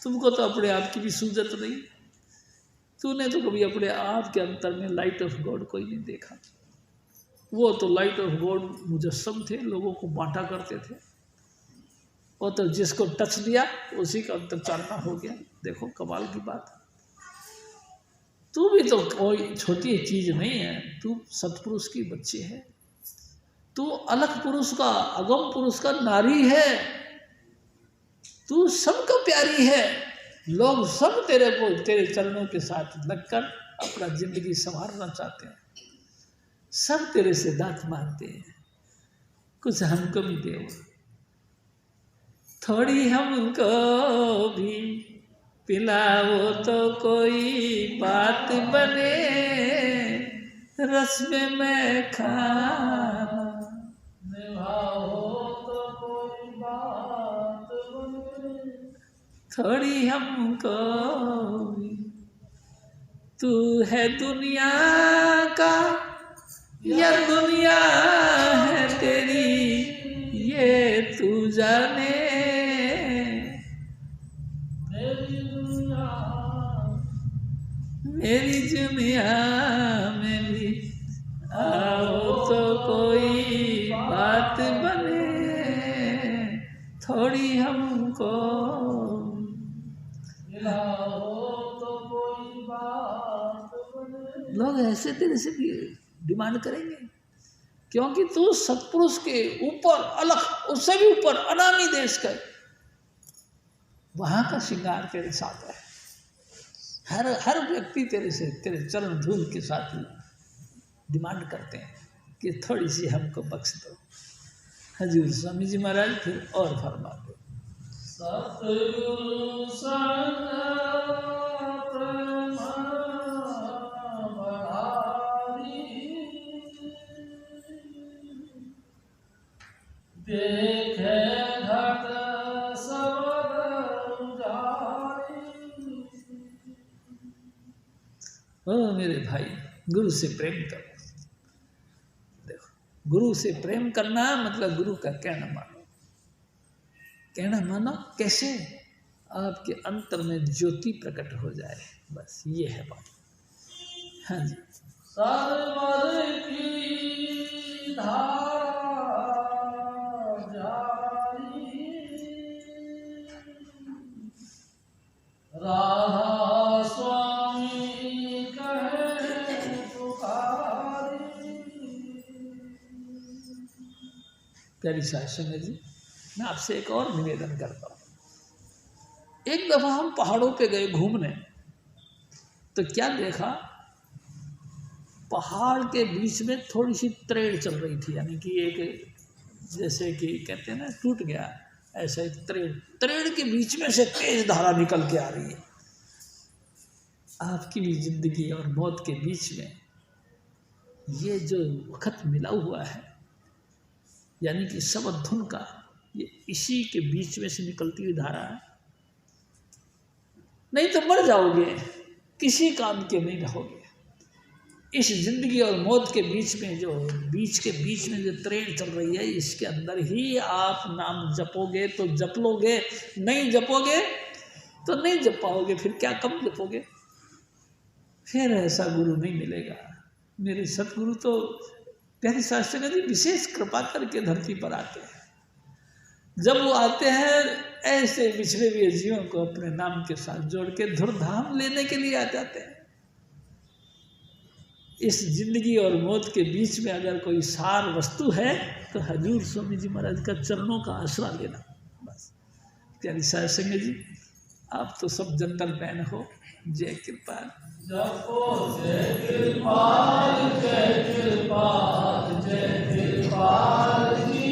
तुमको तो अपने आप की भी सूझत नहीं, तूने तो कभी अपने आप के अंतर में लाइट ऑफ गॉड कोई नहीं देखा। वो तो लाइट ऑफ गॉड मुजस्सम थे, लोगों को बांटा करते थे, वो तो जिसको टच दिया उसी का अंतर चानना हो गया। देखो कमाल की बात, तू भी तो कोई छोटी चीज़ नहीं है, तू सतपुरुष की बच्ची है, तू अलग पुरुष का, अगम पुरुष का नारी है, तू सबका प्यारी है। लोग सब तेरे को, तेरे चरणों के साथ लगकर अपना जिंदगी संवारना चाहते हैं, सब तेरे से दात मांगते हैं, कुछ हमको भी दे, थोड़ी हमको भी पिलाओ तो कोई बात बने, रस में मैं खाना निभाओ तो कोई बात बने। थोड़ी हमको भी, तू है दुनिया का या दुनिया है तेरी, ये तू जाने। मेरी दुनिया में भी आओ तो कोई बात बने, थोड़ी हमको तो कोई बात बने। लोग ऐसे तेरे से भी डिमांड करेंगे, क्योंकि तू सत्पुरुष के ऊपर अलग, उससे भी ऊपर अनामी देश का, वहाँ का श्रृंगार तेरे साथ है। हर व्यक्ति तेरे से, तेरे चरण धूल के साथ डिमांड करते हैं कि थोड़ी सी हमको बख्श दो। हजूर स्वामी जी महाराज फिर और फरमाते, सतगुरु संग प्रेम बढ़ारी, देखे घट सबद उजारी। ओ मेरे भाई, गुरु से प्रेम करो। देखो, गुरु से प्रेम करना मतलब गुरु का कहना मानो। कहना मानो कैसे? आपके अंतर में ज्योति प्रकट हो जाए, बस ये है बात। हाँ जी, सरवर की धारा जारी, राधा स्वामी कहे पुकारी। प्यारी साध संगत जी, मैं आपसे एक और निवेदन करता हूँ। एक दफ़ा हम पहाड़ों पे गए घूमने, तो क्या देखा, पहाड़ के बीच में थोड़ी सी तरेड़ चल रही थी, यानी कि एक, जैसे कि कहते हैं ना टूट गया, ऐसा एक तरेड़ के बीच में से तेज धारा निकल के आ रही है। आपकी भी जिंदगी और मौत के बीच में ये जो वक्त मिला हुआ है, यानी कि शब्द धुन का, ये इसी के बीच में से निकलती हुई धारा है। नहीं तो मर जाओगे, किसी काम के नहीं रहोगे। इस जिंदगी और मौत के बीच में जो ट्रेन चल रही है, इसके अंदर ही आप नाम जपोगे तो जप लोगे, नहीं जपोगे तो नहीं जप पाओगे। फिर क्या कम जपोगे? फिर ऐसा गुरु नहीं मिलेगा। मेरे सतगुरु तो प्यारे शास्त्री जी विशेष कृपा करके धरती पर आते हैं। जब वो आते हैं, ऐसे बिछड़े हुए जीवों को अपने नाम के साथ जोड़ के धुरधाम लेने के लिए आ जाते हैं। इस जिंदगी और मौत के बीच में अगर कोई सार वस्तु है तो हजूर स्वामी जी महाराज का चरणों का आसरा लेना, बस। प्यारी साध संगत जी, आप तो सब जेंटलमैन हो। जय कृपाल। जपो जय कृपाल, जय कृपाल, जय कृपाल जी।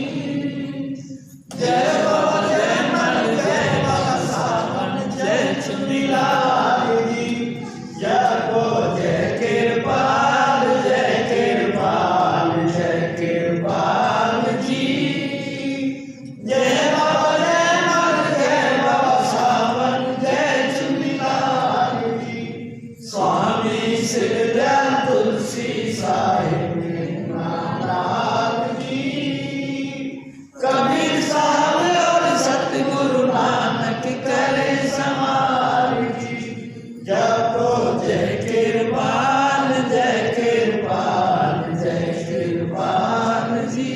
जय बाबा जय मन, जय बाबा सावन, जय चुनीलाल जी। जपो जय कृपाल, जय कृपाल, जय कृपाल जी। जय बाबा जय मन, जय बाबा सावन, जय चुनीलाल जी। स्वामी सिरदयाल तुलसी साहिब नाम जी। कबीर साहब और सतगुरु नानक करे समाल जी। जपो जय कृपाल, जय कृपाल, जय कृपाल जी।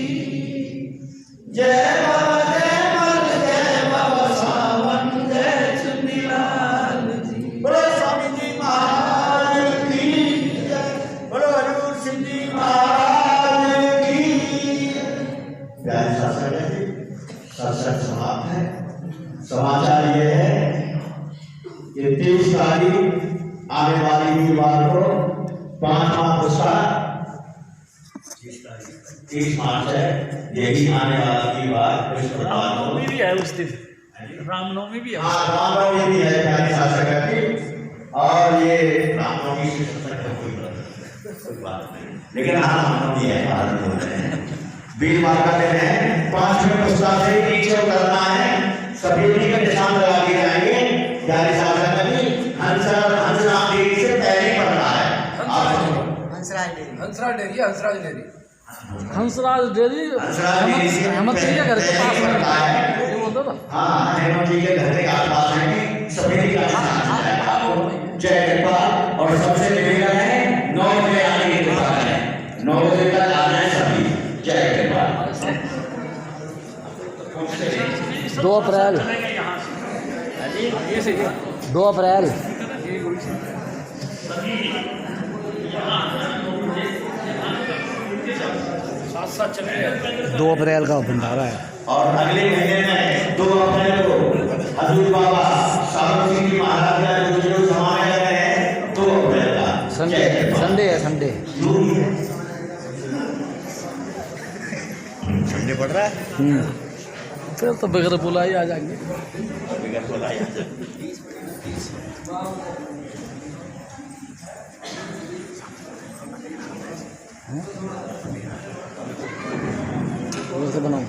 जय बाबा जय मन, जय बाबा सावन, जय चुनीलाल जी। बोलो स्वामी जी महाराज की जय, बोलो हजूर सिंह जी महाराज की। प्यारे शासक जी, सत्संग समाप्त है। समाचार ये है कि 23 तारीख आने वाली वीरवार को 5वां पुरस्कार 30 मार्च है, यही आने वाला वीरवार रामनवमी भी है उस दिन, रामनवमी भी है। हाँ, रामनवमी भी है प्यारे शासक जी। और ये रामनवमी से सत्संग का कोई बात नहीं, लेकिन हाँ रामनवमी है, पालन हो रहे हैं। वीरवार का दिन है, 5वें पुरस्कार से नीचे करना है, सभी के निशान लगा दिए जाएंगे। प्यारे शासक जी, हंसराज डेयरी से पहले पढ़ना है। Hansraj dairy, Hansraj dairy, Hansraj dairy, Hansraj dairy Hemant ji के घर के पास है, ये बोल दो ना। हाँ, हेमंत जी के घर के आसपास है, सभी का निशान जाएगा आपको। जय कृपाल। और सबसे निवेदन है 9 बजे आने की कृपा करें, 9 बजे तक आना है सभी। जय कृपाल। 2 अप्रैल, 2 अप्रैल। 2 अप्रैल का भंडारा है। और अगले महीने में 2 अप्रैल को हजूर बाबा सावन सिंह जी महाराज का जो समारोह है 2 अप्रैल का संडे है, संडे संडे पड़ रहा है। फिर तो बगैर बुलाए आ जाएंगे। बगैर बुलाए से बनाओ।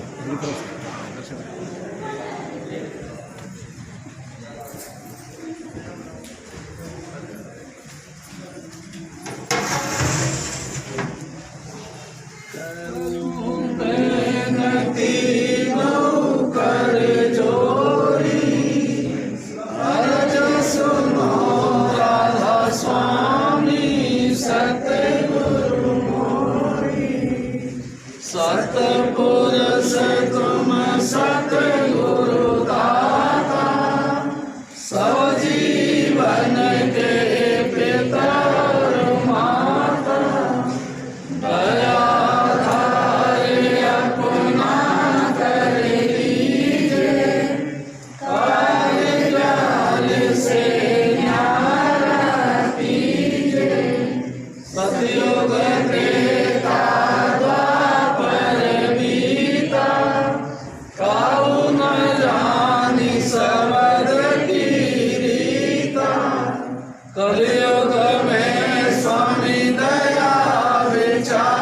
सतपुरुष तुम सतगुरु दाता, सब जीवन के पिता और माता। दयाधार अपना कर दीजिए, काल से न्यारा कीजिए। सतयुग त्रेता द्वापर बीता, काऊ न जानी सबद की रीता। कलयुग में स्वामी दया विचार,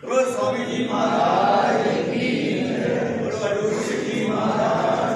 बोलो स्वामी जी महाराज की जय। बोलो अडूर जी महाराज